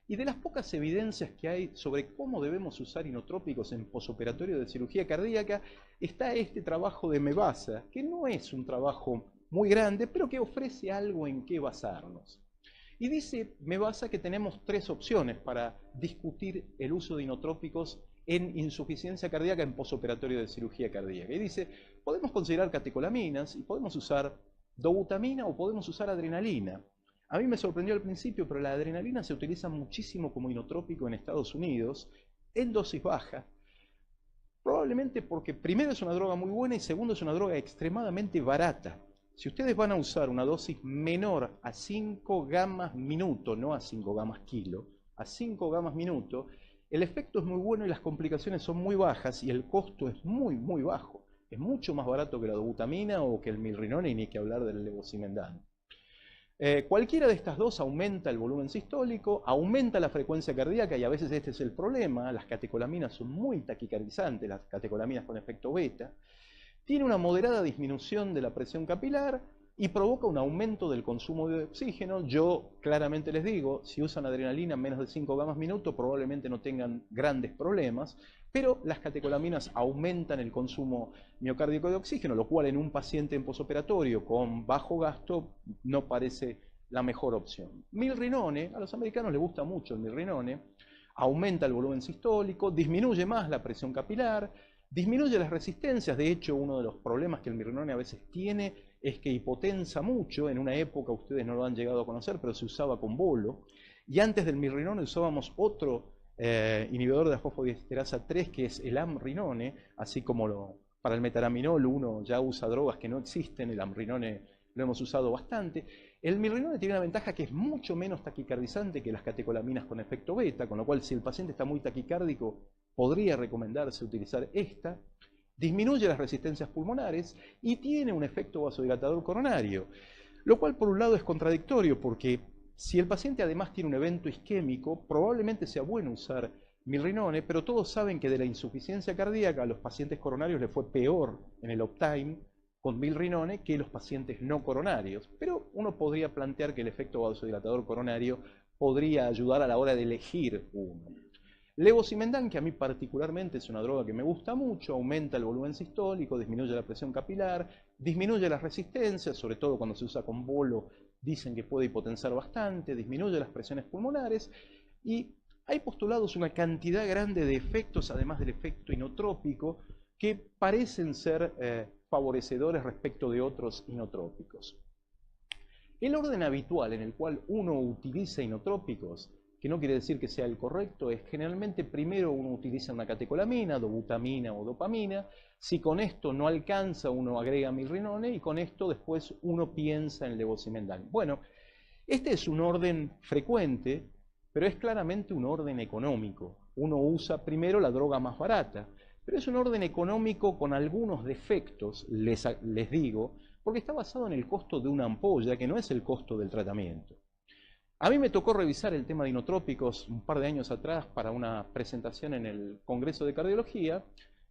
Y de las pocas evidencias que hay sobre cómo debemos usar inotrópicos en posoperatorio de cirugía cardíaca, está este trabajo de Mebasa, que no es un trabajo muy grande, pero que ofrece algo en qué basarnos. Y dice Mebasa que tenemos 3 opciones para discutir el uso de inotrópicos en insuficiencia cardíaca en posoperatorio de cirugía cardíaca. Y dice, podemos considerar catecolaminas y podemos usar dobutamina o podemos usar adrenalina. A mí me sorprendió al principio, pero la adrenalina se utiliza muchísimo como inotrópico en Estados Unidos, en dosis baja, probablemente porque primero es una droga muy buena y segundo es una droga extremadamente barata. Si ustedes van a usar una dosis menor a 5 gamas minuto, no a 5 gamas kilo, a 5 gamas minuto, el efecto es muy bueno y las complicaciones son muy bajas y el costo es muy bajo. Es mucho más barato que la dobutamina o que el milrinone y ni que hablar del levosimendan. Cualquiera de estas dos aumenta el volumen sistólico, aumenta la frecuencia cardíaca y a veces este es el problema. Las catecolaminas son muy taquicardizantes, las catecolaminas con efecto beta. Tiene una moderada disminución de la presión capilar y provoca un aumento del consumo de oxígeno. Yo claramente les digo, si usan adrenalina menos de 5 gamas minuto, probablemente no tengan grandes problemas, pero las catecolaminas aumentan el consumo miocárdico de oxígeno, lo cual en un paciente en posoperatorio con bajo gasto no parece la mejor opción. Milrinone, a los americanos les gusta mucho el milrinone, aumenta el volumen sistólico, disminuye más la presión capilar, disminuye las resistencias. De hecho, uno de los problemas que el milrinone a veces tiene es que hipotensa mucho. En una época, ustedes no lo han llegado a conocer, pero se usaba con bolo. Y antes del milrinone usábamos otro inhibidor de la fosfodiesterasa 3, que es el amrinone, así como para el metaraminol uno ya usa drogas que no existen, el amrinone lo hemos usado bastante. El milrinone tiene una ventaja que es mucho menos taquicardizante que las catecolaminas con efecto beta, con lo cual si el paciente está muy taquicárdico, podría recomendarse utilizar esta. Disminuye las resistencias pulmonares y tiene un efecto vasodilatador coronario, lo cual por un lado es contradictorio porque si el paciente además tiene un evento isquémico, probablemente sea bueno usar milrinone, pero todos saben que de la insuficiencia cardíaca a los pacientes coronarios les fue peor en el Optime con milrinone que los pacientes no coronarios. Pero uno podría plantear que el efecto vasodilatador coronario podría ayudar a la hora de elegir uno. Levosimendan, que a mí particularmente es una droga que me gusta mucho, aumenta el volumen sistólico, disminuye la presión capilar, disminuye las resistencias, sobre todo cuando se usa con bolo, dicen que puede hipotensar bastante, disminuye las presiones pulmonares y hay postulados una cantidad grande de efectos, además del efecto inotrópico, que parecen ser favorecedores respecto de otros inotrópicos. El orden habitual en el cual uno utiliza inotrópicos, que no quiere decir que sea el correcto, es generalmente primero uno utiliza una catecolamina, dobutamina o dopamina. Si con esto no alcanza, uno agrega milrinone y con esto después uno piensa en levosimendan. Bueno, este es un orden frecuente, pero es claramente un orden económico. Uno usa primero la droga más barata, pero es un orden económico con algunos defectos, les digo, porque está basado en el costo de una ampolla, que no es el costo del tratamiento. A mí me tocó revisar el tema de inotrópicos un par de años atrás para una presentación en el Congreso de Cardiología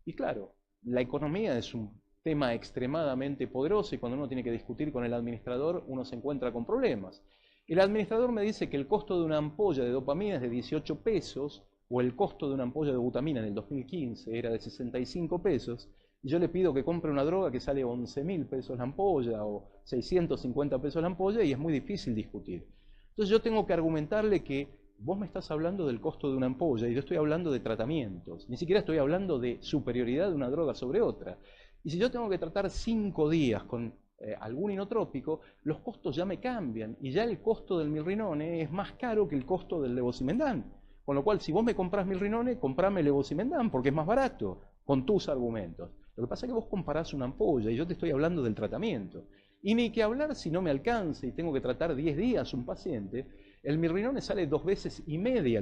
y claro, la economía es un tema extremadamente poderoso y cuando uno tiene que discutir con el administrador uno se encuentra con problemas. El administrador me dice que el costo de una ampolla de dopamina es de 18 pesos o el costo de una ampolla de butamina en el 2015 era de 65 pesos y yo le pido que compre una droga que sale 11.000 pesos la ampolla o 650 pesos la ampolla y es muy difícil discutir. Entonces yo tengo que argumentarle que vos me estás hablando del costo de una ampolla y yo estoy hablando de tratamientos. Ni siquiera estoy hablando de superioridad de una droga sobre otra. Y si yo tengo que tratar 5 días con algún inotrópico, los costos ya me cambian y ya el costo del milrinone es más caro que el costo del levosimendan. Con lo cual, si vos me comprás milrinone, comprame levosimendan porque es más barato, con tus argumentos. Lo que pasa es que vos comparás una ampolla y yo te estoy hablando del tratamiento. Y ni que hablar si no me alcanza y tengo que tratar 10 días un paciente, el milrinone sale 2,5 veces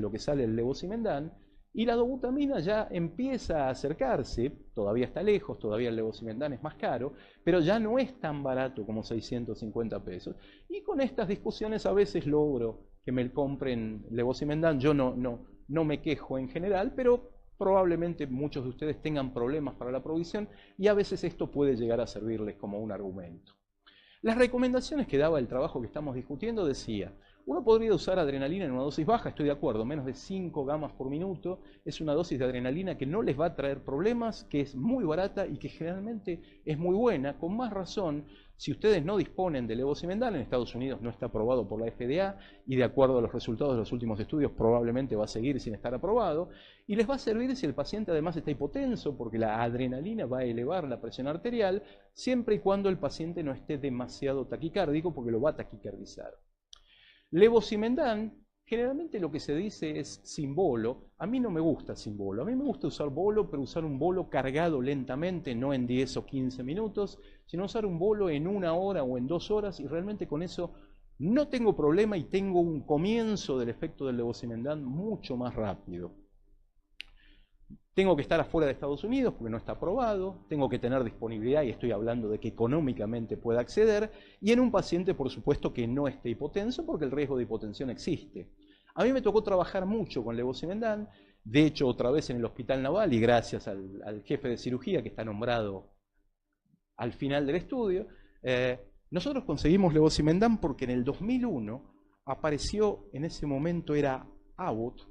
lo que sale el levosimendan y la dobutamina ya empieza a acercarse, todavía está lejos, todavía el levosimendan es más caro, pero ya no es tan barato como 650 pesos. Y con estas discusiones a veces logro que me compren levosimendan, yo no me quejo en general, pero probablemente muchos de ustedes tengan problemas para la provisión y a veces esto puede llegar a servirles como un argumento. Las recomendaciones que daba el trabajo que estamos discutiendo decía, uno podría usar adrenalina en una dosis baja, estoy de acuerdo, menos de 5 gamas por minuto, es una dosis de adrenalina que no les va a traer problemas, que es muy barata y que generalmente es muy buena, con más razón, si ustedes no disponen de levosimendan, en Estados Unidos no está aprobado por la FDA y de acuerdo a los resultados de los últimos estudios probablemente va a seguir sin estar aprobado, y les va a servir si el paciente además está hipotenso, porque la adrenalina va a elevar la presión arterial, siempre y cuando el paciente no esté demasiado taquicárdico, porque lo va a taquicardizar. Levosimendan Generalmente lo que se dice es sin bolo. A mí no me gusta sin bolo. A mí me gusta usar bolo, pero usar un bolo cargado lentamente, no en 10 o 15 minutos, sino usar un bolo en 1 hora o en 2 horas, y realmente con eso no tengo problema y tengo un comienzo del efecto del levosimendan mucho más rápido. Tengo que estar afuera de Estados Unidos porque no está aprobado, tengo que tener disponibilidad, y estoy hablando de que económicamente pueda acceder, y en un paciente, por supuesto, que no esté hipotenso, porque el riesgo de hipotensión existe. A mí me tocó trabajar mucho con levosimendan, de hecho, otra vez en el Hospital Naval, y gracias al jefe de cirugía que está nombrado al final del estudio, nosotros conseguimos levosimendan porque en el 2001 apareció, en ese momento era Abbott,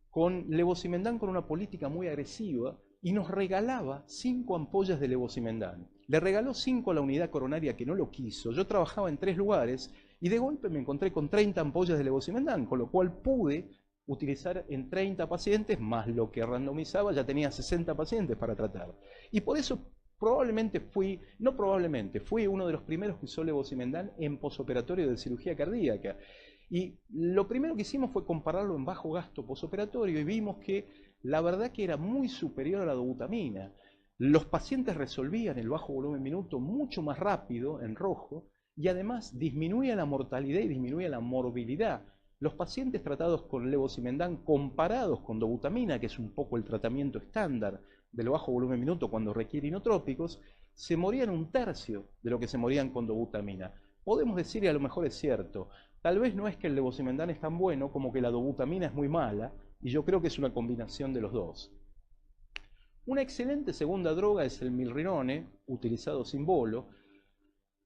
con levosimendan con una política muy agresiva, y nos regalaba 5 ampollas de levosimendan. Le regaló 5 a la unidad coronaria que no lo quiso. Yo trabajaba en 3 lugares y de golpe me encontré con 30 ampollas de levosimendan, con lo cual pude utilizar en 30 pacientes, más lo que randomizaba, ya tenía 60 pacientes para tratar. Y por eso probablemente fui, no probablemente, fui uno de los primeros que usó levosimendan en posoperatorio de cirugía cardíaca. Y lo primero que hicimos fue compararlo en bajo gasto posoperatorio, y vimos que la verdad que era muy superior a la dobutamina. Los pacientes resolvían el bajo volumen minuto mucho más rápido, en rojo, y además disminuía la mortalidad y disminuía la morbilidad. Los pacientes tratados con levosimendan comparados con dobutamina, que es un poco el tratamiento estándar del bajo volumen minuto cuando requiere inotrópicos, se morían 1/3 de lo que se morían con dobutamina. Podemos decir, y a lo mejor es cierto, tal vez no es que el levosimendan es tan bueno como que la dobutamina es muy mala, y yo creo que es una combinación de los dos. Una excelente segunda droga es el milrinone, utilizado sin bolo.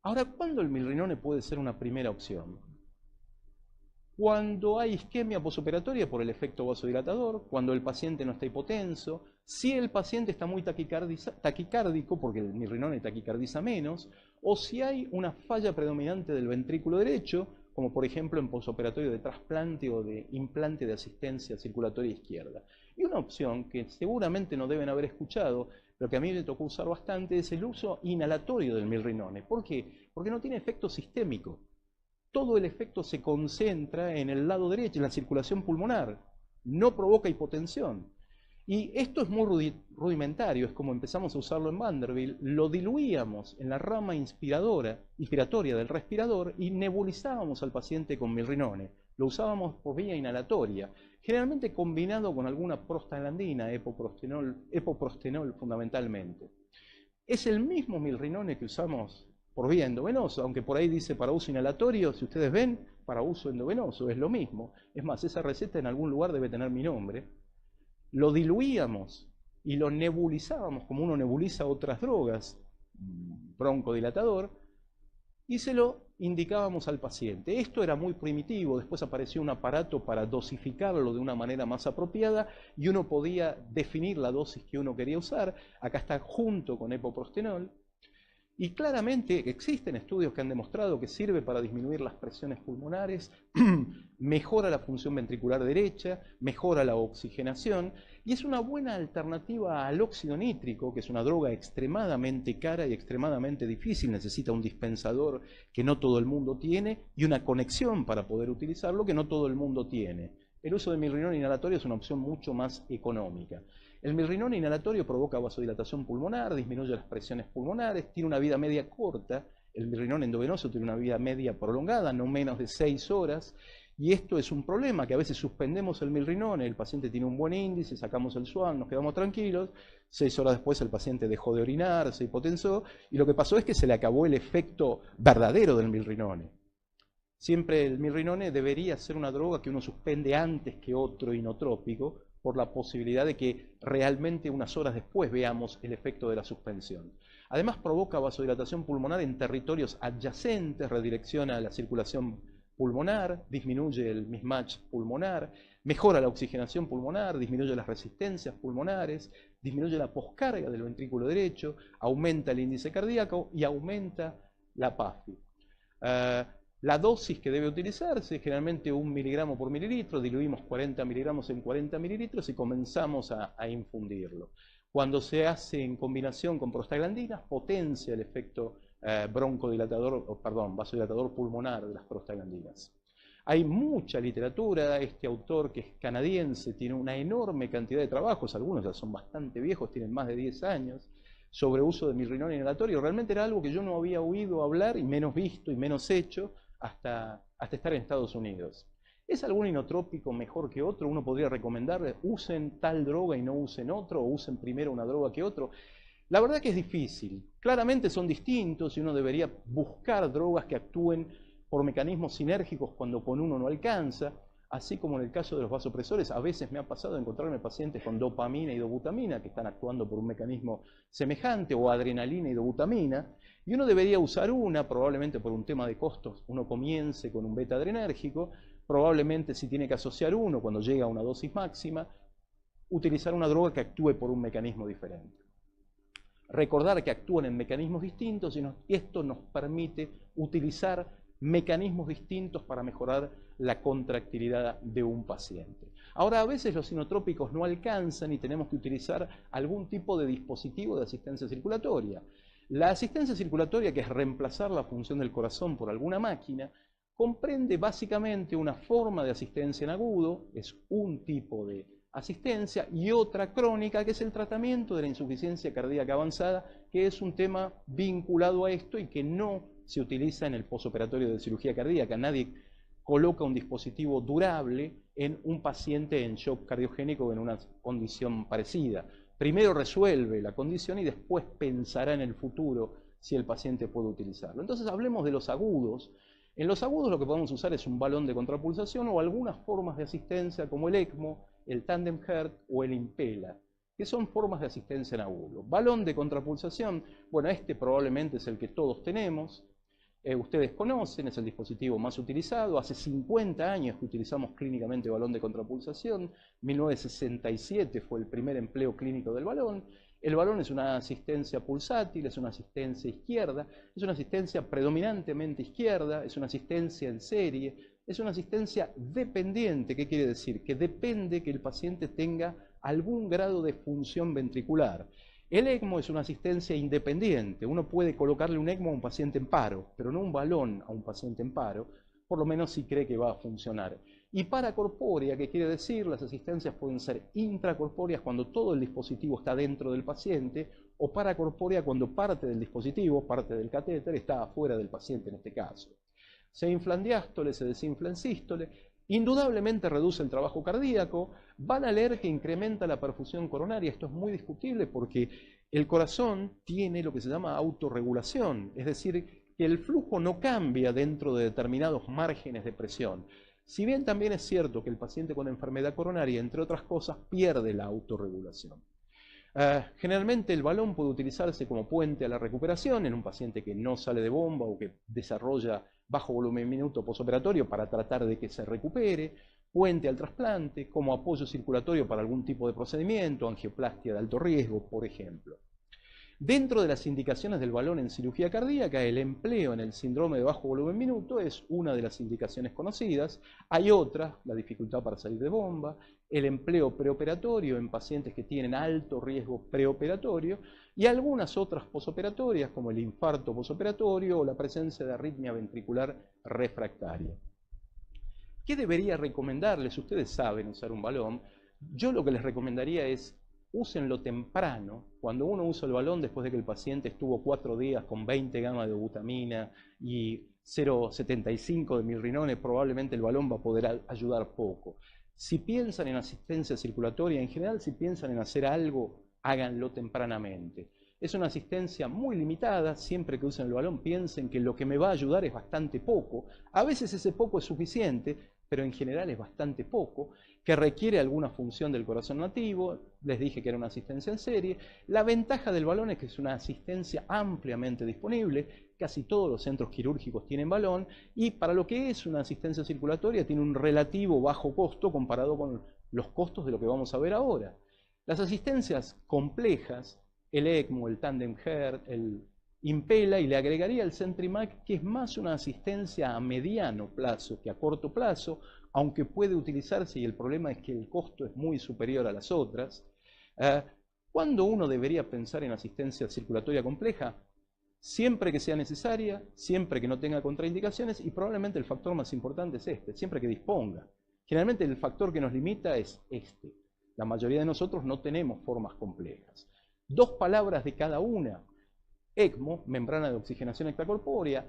Ahora, ¿cuándo el milrinone puede ser una primera opción? Cuando hay isquemia posoperatoria por el efecto vasodilatador, cuando el paciente no está hipotenso, si el paciente está muy taquicárdico, porque el milrinone taquicardiza menos, o si hay una falla predominante del ventrículo derecho, como por ejemplo en posoperatorio de trasplante o de implante de asistencia circulatoria izquierda. Y una opción que seguramente no deben haber escuchado, pero que a mí me tocó usar bastante, es el uso inhalatorio del milrinone. ¿Por qué? Porque no tiene efecto sistémico. Todo el efecto se concentra en el lado derecho, en la circulación pulmonar. No provoca hipotensión. Y esto es muy rudimentario, es como empezamos a usarlo en Vanderbilt. Lo diluíamos en la rama inspiratoria del respirador y nebulizábamos al paciente con milrinone. Lo usábamos por vía inhalatoria, generalmente combinado con alguna prostaglandina, epoprostenol fundamentalmente. Es el mismo milrinone que usamos por vía endovenosa, aunque por ahí dice para uso inhalatorio. Si ustedes ven, para uso endovenoso, es lo mismo. Es más, esa receta en algún lugar debe tener mi nombre. Lo diluíamos y lo nebulizábamos como uno nebuliza otras drogas, broncodilatador, y se lo indicábamos al paciente. Esto era muy primitivo, después apareció un aparato para dosificarlo de una manera más apropiada, y uno podía definir la dosis que uno quería usar. Acá está junto con epoprostenol. Y claramente existen estudios que han demostrado que sirve para disminuir las presiones pulmonares, mejora la función ventricular derecha, mejora la oxigenación, y es una buena alternativa al óxido nítrico, que es una droga extremadamente cara y extremadamente difícil. Necesita un dispensador que no todo el mundo tiene y una conexión para poder utilizarlo que no todo el mundo tiene. El uso de milrinone inhalatorio es una opción mucho más económica. El milrinone inhalatorio provoca vasodilatación pulmonar, disminuye las presiones pulmonares, tiene una vida media corta. El milrinone endovenoso tiene una vida media prolongada, no menos de 6 horas, y esto es un problema, que a veces suspendemos el milrinone, el paciente tiene un buen índice, sacamos el SWAN, nos quedamos tranquilos, 6 horas después el paciente dejó de orinar, se hipotensó, y lo que pasó es que se le acabó el efecto verdadero del milrinone. Siempre el milrinone debería ser una droga que uno suspende antes que otro inotrópico, por la posibilidad de que realmente unas horas después veamos el efecto de la suspensión. Además provoca vasodilatación pulmonar en territorios adyacentes, redirecciona la circulación pulmonar, disminuye el mismatch pulmonar, mejora la oxigenación pulmonar, disminuye las resistencias pulmonares, disminuye la poscarga del ventrículo derecho, aumenta el índice cardíaco y aumenta la PAFI. La dosis que debe utilizarse es generalmente 1 miligramo por mililitro, diluimos 40 miligramos en 40 mililitros y comenzamos a infundirlo. Cuando se hace en combinación con prostaglandinas, potencia el efecto vasodilatador pulmonar de las prostaglandinas. Hay mucha literatura, este autor que es canadiense tiene una enorme cantidad de trabajos, algunos ya son bastante viejos, tienen más de 10 años, sobre uso de mirrinol inhalatorio. Realmente era algo que yo no había oído hablar, y menos visto y menos hecho, hasta estar en Estados Unidos. ¿Es algún inotrópico mejor que otro? Uno podría recomendarle, usen tal droga y no usen otro, o usen primero una droga que otro. La verdad que es difícil. Claramente son distintos y uno debería buscar drogas que actúen por mecanismos sinérgicos cuando con uno no alcanza, así como en el caso de los vasopresores. A veces me ha pasado encontrarme pacientes con dopamina y dobutamina que están actuando por un mecanismo semejante, o adrenalina y dobutamina, y uno debería usar una, probablemente por un tema de costos, uno comience con un beta adrenérgico, probablemente si tiene que asociar uno cuando llega a una dosis máxima, utilizar una droga que actúe por un mecanismo diferente. Recordar que actúan en mecanismos distintos, y esto nos permite utilizar mecanismos distintos para mejorar la contractilidad de un paciente. Ahora, a veces los inotrópicos no alcanzan y tenemos que utilizar algún tipo de dispositivo de asistencia circulatoria. La asistencia circulatoria, que es reemplazar la función del corazón por alguna máquina, comprende básicamente una forma de asistencia en agudo, es un tipo de asistencia, y otra crónica, que es el tratamiento de la insuficiencia cardíaca avanzada, que es un tema vinculado a esto y que no se utiliza en el posoperatorio de cirugía cardíaca. Nadie coloca un dispositivo durable en un paciente en shock cardiogénico o en una condición parecida. Primero resuelve la condición y después pensará en el futuro si el paciente puede utilizarlo. Entonces hablemos de los agudos. En los agudos lo que podemos usar es un balón de contrapulsación o algunas formas de asistencia como el ECMO, el Tandem Heart o el Impella, que son formas de asistencia en agudo. Balón de contrapulsación, bueno, este probablemente es el que todos tenemos. Ustedes conocen, es el dispositivo más utilizado. Hace 50 años que utilizamos clínicamente balón de contrapulsación. 1967 fue el primer empleo clínico del balón. El balón es una asistencia pulsátil, es una asistencia izquierda, es una asistencia predominantemente izquierda, es una asistencia en serie, es una asistencia dependiente. ¿Qué quiere decir? Que depende que el paciente tenga algún grado de función ventricular. El ECMO es una asistencia independiente. Uno puede colocarle un ECMO a un paciente en paro, pero no un balón a un paciente en paro, por lo menos si cree que va a funcionar. Y paracorpórea, ¿qué quiere decir? Las asistencias pueden ser intracorpóreas cuando todo el dispositivo está dentro del paciente, o paracorpórea cuando parte del dispositivo, parte del catéter, está afuera del paciente en este caso. Se infla en diástole, se desinfla en sístole. Indudablemente reduce el trabajo cardíaco. Van a leer que incrementa la perfusión coronaria. Esto es muy discutible porque el corazón tiene lo que se llama autorregulación, es decir, que el flujo no cambia dentro de determinados márgenes de presión. Si bien también es cierto que el paciente con enfermedad coronaria, entre otras cosas, pierde la autorregulación. Generalmente el balón puede utilizarse como puente a la recuperación en un paciente que no sale de bomba o que desarrolla bajo volumen minuto posoperatorio para tratar de que se recupere, puente al trasplante, como apoyo circulatorio para algún tipo de procedimiento, angioplastia de alto riesgo, por ejemplo. Dentro de las indicaciones del balón en cirugía cardíaca, el empleo en el síndrome de bajo volumen minuto es una de las indicaciones conocidas. Hay otras, la dificultad para salir de bomba, el empleo preoperatorio en pacientes que tienen alto riesgo preoperatorio, y algunas otras posoperatorias como el infarto posoperatorio o la presencia de arritmia ventricular refractaria. ¿Qué debería recomendarles? Ustedes saben usar un balón. Yo lo que les recomendaría es úsenlo temprano. Cuando uno usa el balón después de que el paciente estuvo 4 días con 20 gamas de butamina y 0,75 de milrinone, probablemente el balón va a poder ayudar poco. Si piensan en asistencia circulatoria, en general, si piensan en hacer algo, háganlo tempranamente. Es una asistencia muy limitada. Siempre que usen el balón, piensen que lo que me va a ayudar es bastante poco. A veces ese poco es suficiente, pero en general es bastante poco, que requiere alguna función del corazón nativo. Les dije que era una asistencia en serie. La ventaja del balón es que es una asistencia ampliamente disponible. Casi todos los centros quirúrgicos tienen balón, y para lo que es una asistencia circulatoria tiene un relativo bajo costo comparado con los costos de lo que vamos a ver ahora. Las asistencias complejas, el ECMO, el Tandem Heart, el Impella, y le agregaría el CentriMac, que es más una asistencia a mediano plazo que a corto plazo, aunque puede utilizarse, y el problema es que el costo es muy superior a las otras. ¿Cuándo uno debería pensar en asistencia circulatoria compleja? siempre que sea necesaria, siempre que no tenga contraindicaciones y probablemente el factor más importante es este, siempre que disponga. Generalmente el factor que nos limita es este. La mayoría de nosotros no tenemos formas complejas. 2 palabras de cada una. ECMO, membrana de oxigenación extracorpórea,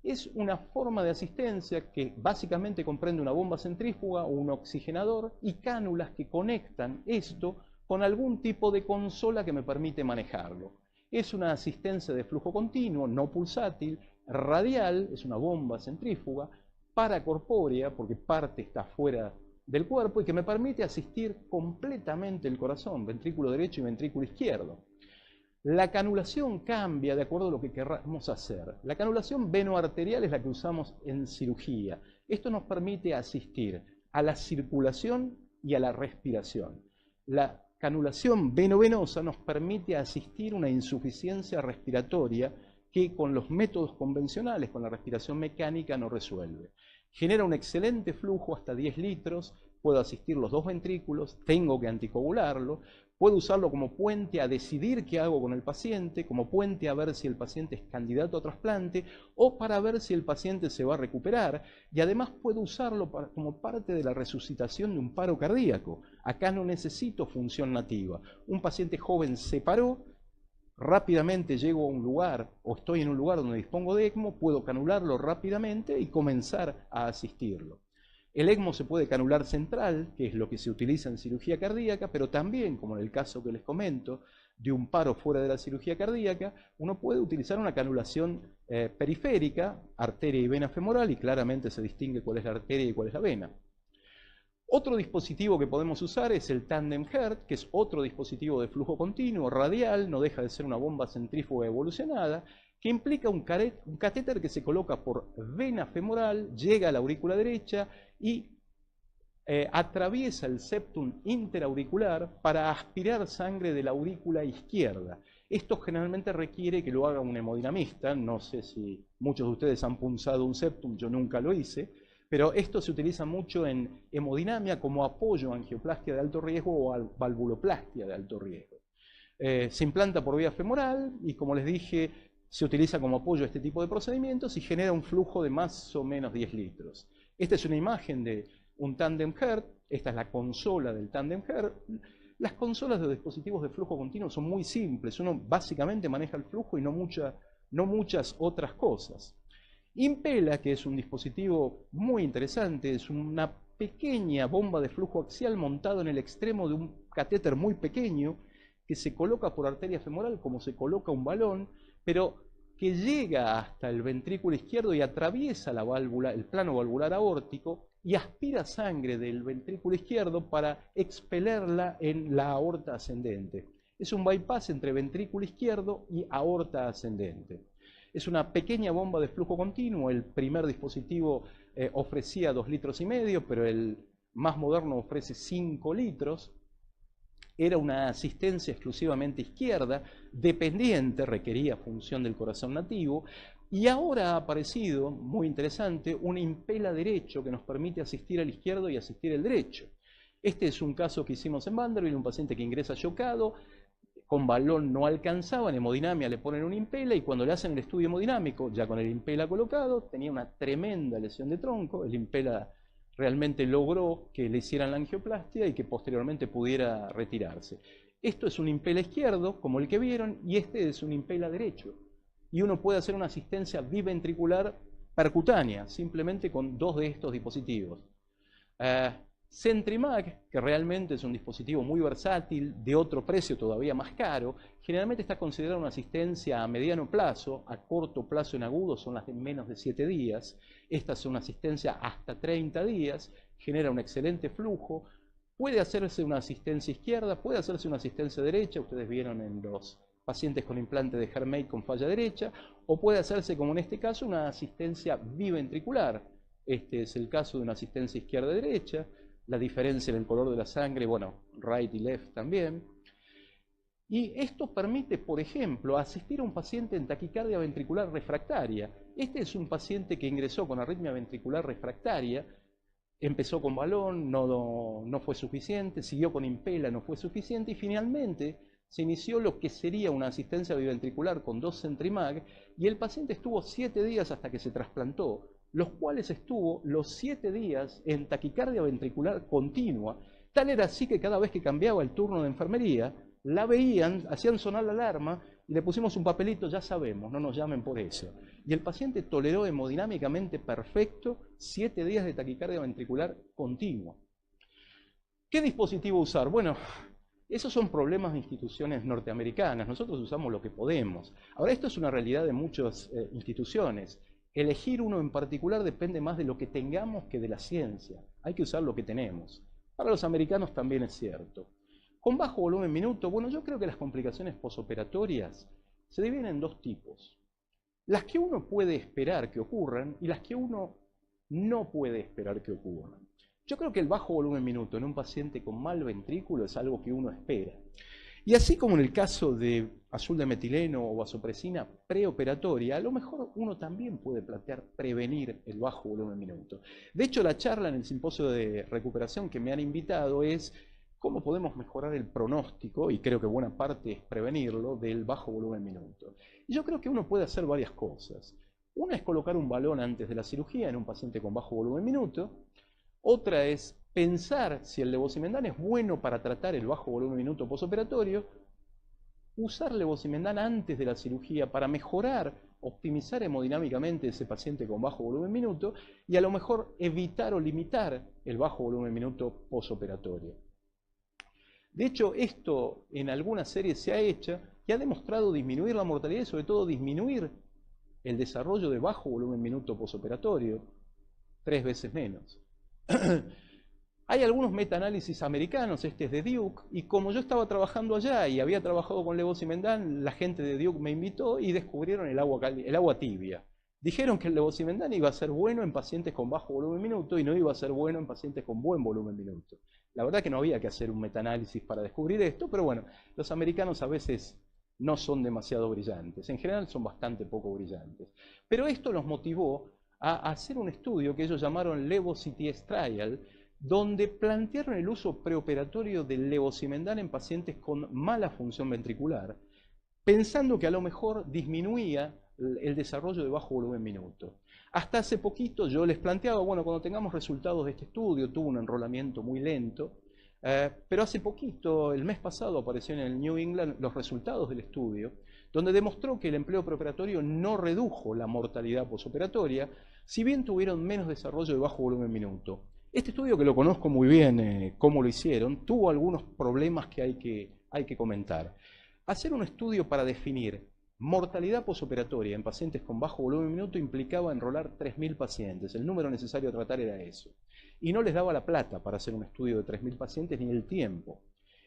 es una forma de asistencia que básicamente comprende una bomba centrífuga o un oxigenador y cánulas que conectan esto con algún tipo de consola que me permite manejarlo. Es una asistencia de flujo continuo, no pulsátil, radial, es una bomba centrífuga, paracorpórea, porque parte está fuera del cuerpo y que me permite asistir completamente el corazón, ventrículo derecho y ventrículo izquierdo. La canulación cambia de acuerdo a lo que queramos hacer. La canulación venoarterial es la que usamos en cirugía. Esto nos permite asistir a la circulación y a la respiración. La canulación venovenosa nos permite asistir a una insuficiencia respiratoria que con los métodos convencionales, con la respiración mecánica, no resuelve. Genera un excelente flujo hasta 10 litros, puedo asistir los 2 ventrículos, tengo que anticoagularlo, puedo usarlo como puente a decidir qué hago con el paciente, como puente a ver si el paciente es candidato a trasplante o para ver si el paciente se va a recuperar, y además puedo usarlo como parte de la resucitación de un paro cardíaco. Acá no necesito función nativa. Un paciente joven se paró, rápidamente llego a un lugar o estoy en un lugar donde dispongo de ECMO, puedo canularlo rápidamente y comenzar a asistirlo. El ECMO se puede canular central, que es lo que se utiliza en cirugía cardíaca, pero también, como en el caso que les comento, de un paro fuera de la cirugía cardíaca, uno puede utilizar una canulación periférica, arteria y vena femoral, y claramente se distingue cuál es la arteria y cuál es la vena. Otro dispositivo que podemos usar es el Tandem Heart, que es otro dispositivo de flujo continuo, radial, no deja de ser una bomba centrífuga evolucionada, que implica un catéter que se coloca por vena femoral, llega a la aurícula derecha y atraviesa el septum interauricular para aspirar sangre de la aurícula izquierda. Esto generalmente requiere que lo haga un hemodinamista, no sé si muchos de ustedes han punzado un septum, yo nunca lo hice, pero esto se utiliza mucho en hemodinamia como apoyo a angioplastia de alto riesgo o a valvuloplastia de alto riesgo. Se implanta por vía femoral y, como les dije, se utiliza como apoyo a este tipo de procedimientos y genera un flujo de más o menos 10 litros. Esta es una imagen de un Tandem Heart, esta es la consola del Tandem Heart. Las consolas de dispositivos de flujo continuo son muy simples, uno básicamente maneja el flujo y no muchas otras cosas. Impela, que es un dispositivo muy interesante, es una pequeña bomba de flujo axial montado en el extremo de un catéter muy pequeño que se coloca por arteria femoral como se coloca un balón, pero que llega hasta el ventrículo izquierdo y atraviesa la válvula, el plano valvular aórtico, y aspira sangre del ventrículo izquierdo para expelerla en la aorta ascendente. Es un bypass entre ventrículo izquierdo y aorta ascendente. Es una pequeña bomba de flujo continuo. El primer dispositivo ofrecía 2,5 litros, pero el más moderno ofrece 5 litros. Era una asistencia exclusivamente izquierda, dependiente, requería función del corazón nativo, y ahora ha aparecido, muy interesante, un Impela derecho que nos permite asistir al izquierdo y asistir al derecho. Este es un caso que hicimos en Vanderbilt, un paciente que ingresa chocado, con balón no alcanzaba, en hemodinamia le ponen un Impela y cuando le hacen el estudio hemodinámico, ya con el Impela colocado, tenía una tremenda lesión de tronco, el Impela realmente logró que le hicieran la angioplastia y que posteriormente pudiera retirarse. Esto es un Impela izquierdo, como el que vieron, y este es un Impela derecho. Y uno puede hacer una asistencia biventricular percutánea, simplemente con 2 de estos dispositivos. CentriMag, que realmente es un dispositivo muy versátil, de otro precio todavía más caro, generalmente está considerada una asistencia a mediano plazo, a corto plazo en agudo son las de menos de 7 días, esta es una asistencia hasta 30 días, genera un excelente flujo, puede hacerse una asistencia izquierda, puede hacerse una asistencia derecha, ustedes vieron en los pacientes con implante de Hermate con falla derecha, o puede hacerse, como en este caso, una asistencia biventricular. Este es el caso de una asistencia izquierda-derecha, la diferencia en el color de la sangre, bueno, right y left también. Y esto permite, por ejemplo, asistir a un paciente en taquicardia ventricular refractaria. Este es un paciente que ingresó con arritmia ventricular refractaria, empezó con balón, no fue suficiente, siguió con Impela, no fue suficiente, y finalmente, se inició lo que sería una asistencia biventricular con 2 Centrimag y el paciente estuvo 7 días hasta que se trasplantó, los cuales estuvo los 7 días en taquicardia ventricular continua. Tal era así que cada vez que cambiaba el turno de enfermería, la veían, hacían sonar la alarma y le pusimos un papelito, ya sabemos, no nos llamen por eso. Y el paciente toleró hemodinámicamente perfecto 7 días de taquicardia ventricular continua. ¿Qué dispositivo usar? Bueno, esos son problemas de instituciones norteamericanas. Nosotros usamos lo que podemos. Ahora, esto es una realidad de muchas instituciones. Elegir uno en particular depende más de lo que tengamos que de la ciencia. Hay que usar lo que tenemos. Para los americanos también es cierto. Con bajo volumen minuto, bueno, yo creo que las complicaciones posoperatorias se dividen en 2 tipos. Las que uno puede esperar que ocurran y las que uno no puede esperar que ocurran. Yo creo que el bajo volumen minuto en un paciente con mal ventrículo es algo que uno espera. Y así como en el caso de azul de metileno o vasopresina preoperatoria, a lo mejor uno también puede plantear prevenir el bajo volumen minuto. De hecho, la charla en el simposio de recuperación que me han invitado es cómo podemos mejorar el pronóstico, y creo que buena parte es prevenirlo, del bajo volumen minuto. Y yo creo que uno puede hacer varias cosas. Una es colocar un balón antes de la cirugía en un paciente con bajo volumen minuto. Otra es pensar si el levosimendan es bueno para tratar el bajo volumen minuto posoperatorio, usar levosimendan antes de la cirugía para mejorar, optimizar hemodinámicamente ese paciente con bajo volumen minuto y a lo mejor evitar o limitar el bajo volumen minuto posoperatorio. De hecho, esto en algunas series se ha hecho y ha demostrado disminuir la mortalidad y sobre todo disminuir el desarrollo de bajo volumen minuto posoperatorio 3 veces menos. Hay algunos metaanálisis americanos, este es de Duke, y como yo estaba trabajando allá y había trabajado con levosimendan, la gente de Duke me invitó y descubrieron el agua tibia. Dijeron que el levosimendan iba a ser bueno en pacientes con bajo volumen minuto y no iba a ser bueno en pacientes con buen volumen minuto. La verdad que no había que hacer un metaanálisis para descubrir esto, pero bueno, los americanos a veces no son demasiado brillantes, en general son bastante poco brillantes. Pero esto los motivó a hacer un estudio que ellos llamaron LevoCTS Trial, donde plantearon el uso preoperatorio del levosimendan en pacientes con mala función ventricular, pensando que a lo mejor disminuía el desarrollo de bajo volumen minuto. Hasta hace poquito yo les planteaba, bueno, cuando tengamos resultados de este estudio, tuvo un enrolamiento muy lento, pero hace poquito, el mes pasado, apareció en el New England los resultados del estudio, donde demostró que el empleo preoperatorio no redujo la mortalidad posoperatoria, si bien tuvieron menos desarrollo de bajo volumen minuto. Este estudio, que lo conozco muy bien cómo lo hicieron, tuvo algunos problemas que hay que comentar. Hacer un estudio para definir mortalidad posoperatoria en pacientes con bajo volumen minuto implicaba enrolar 3.000 pacientes. El número necesario a tratar era eso. Y no les daba la plata para hacer un estudio de 3.000 pacientes ni el tiempo.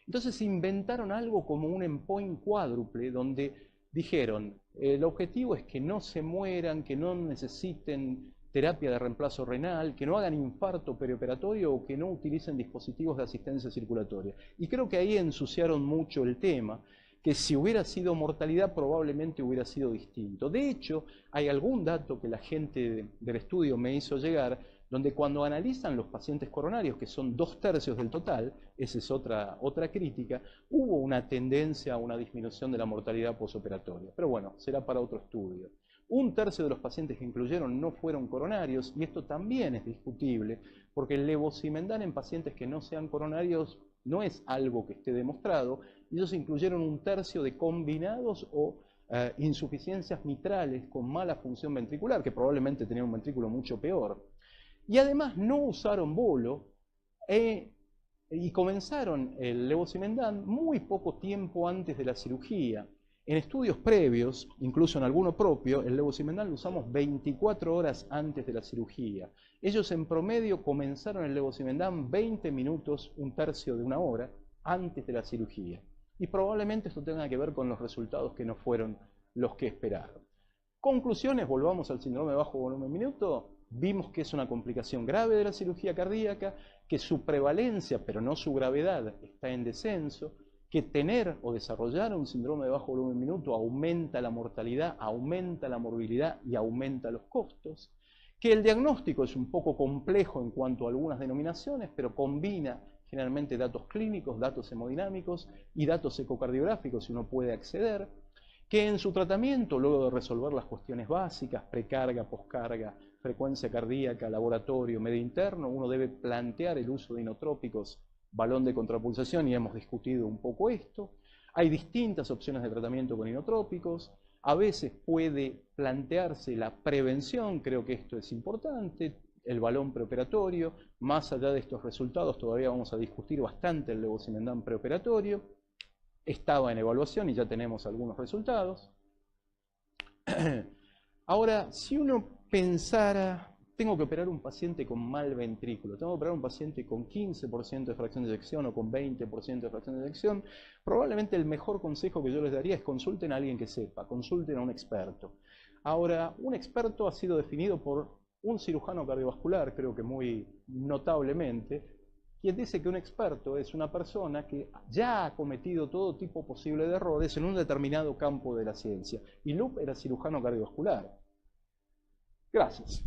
Entonces inventaron algo como un endpoint cuádruple donde dijeron, el objetivo es que no se mueran, que no necesiten terapia de reemplazo renal, que no hagan infarto perioperatorio o que no utilicen dispositivos de asistencia circulatoria. Y creo que ahí ensuciaron mucho el tema, que si hubiera sido mortalidad probablemente hubiera sido distinto. De hecho, hay algún dato que la gente del estudio me hizo llegar, donde cuando analizan los pacientes coronarios, que son 2/3 del total, esa es otra crítica, hubo una tendencia a una disminución de la mortalidad posoperatoria. Pero bueno, será para otro estudio. 1/3 de los pacientes que incluyeron no fueron coronarios, y esto también es discutible, porque el levosimendan en pacientes que no sean coronarios no es algo que esté demostrado. Ellos incluyeron 1/3 de combinados o insuficiencias mitrales con mala función ventricular, que probablemente tenían un ventrículo mucho peor. Y además no usaron bolo y comenzaron el levosimendan muy poco tiempo antes de la cirugía. En estudios previos, incluso en alguno propio, el levosimendan lo usamos 24 horas antes de la cirugía. Ellos en promedio comenzaron el levosimendan 20 minutos, 1/3 de una hora, antes de la cirugía. Y probablemente esto tenga que ver con los resultados que no fueron los que esperaron. Conclusiones, volvamos al síndrome de bajo volumen minuto. Vimos que es una complicación grave de la cirugía cardíaca, que su prevalencia, pero no su gravedad, está en descenso, que tener o desarrollar un síndrome de bajo volumen minuto aumenta la mortalidad, aumenta la morbilidad y aumenta los costos, que el diagnóstico es un poco complejo en cuanto a algunas denominaciones, pero combina generalmente datos clínicos, datos hemodinámicos y datos ecocardiográficos si uno puede acceder, que en su tratamiento, luego de resolver las cuestiones básicas, precarga, poscarga, frecuencia cardíaca, laboratorio, medio interno, uno debe plantear el uso de inotrópicos, balón de contrapulsación, y hemos discutido un poco esto. Hay distintas opciones de tratamiento con inotrópicos. A veces puede plantearse la prevención, creo que esto es importante, el balón preoperatorio. Más allá de estos resultados, todavía vamos a discutir bastante el levosimendan preoperatorio. Estaba en evaluación y ya tenemos algunos resultados. Ahora, si uno pensara, tengo que operar un paciente con mal ventrículo, tengo que operar un paciente con 15% de fracción de eyección o con 20% de fracción de eyección, probablemente el mejor consejo que yo les daría es consulten a alguien que sepa, consulten a un experto. Ahora, un experto ha sido definido por un cirujano cardiovascular, creo que muy notablemente, quien dice que un experto es una persona que ya ha cometido todo tipo posible de errores en un determinado campo de la ciencia. Y Loop era cirujano cardiovascular. Gracias.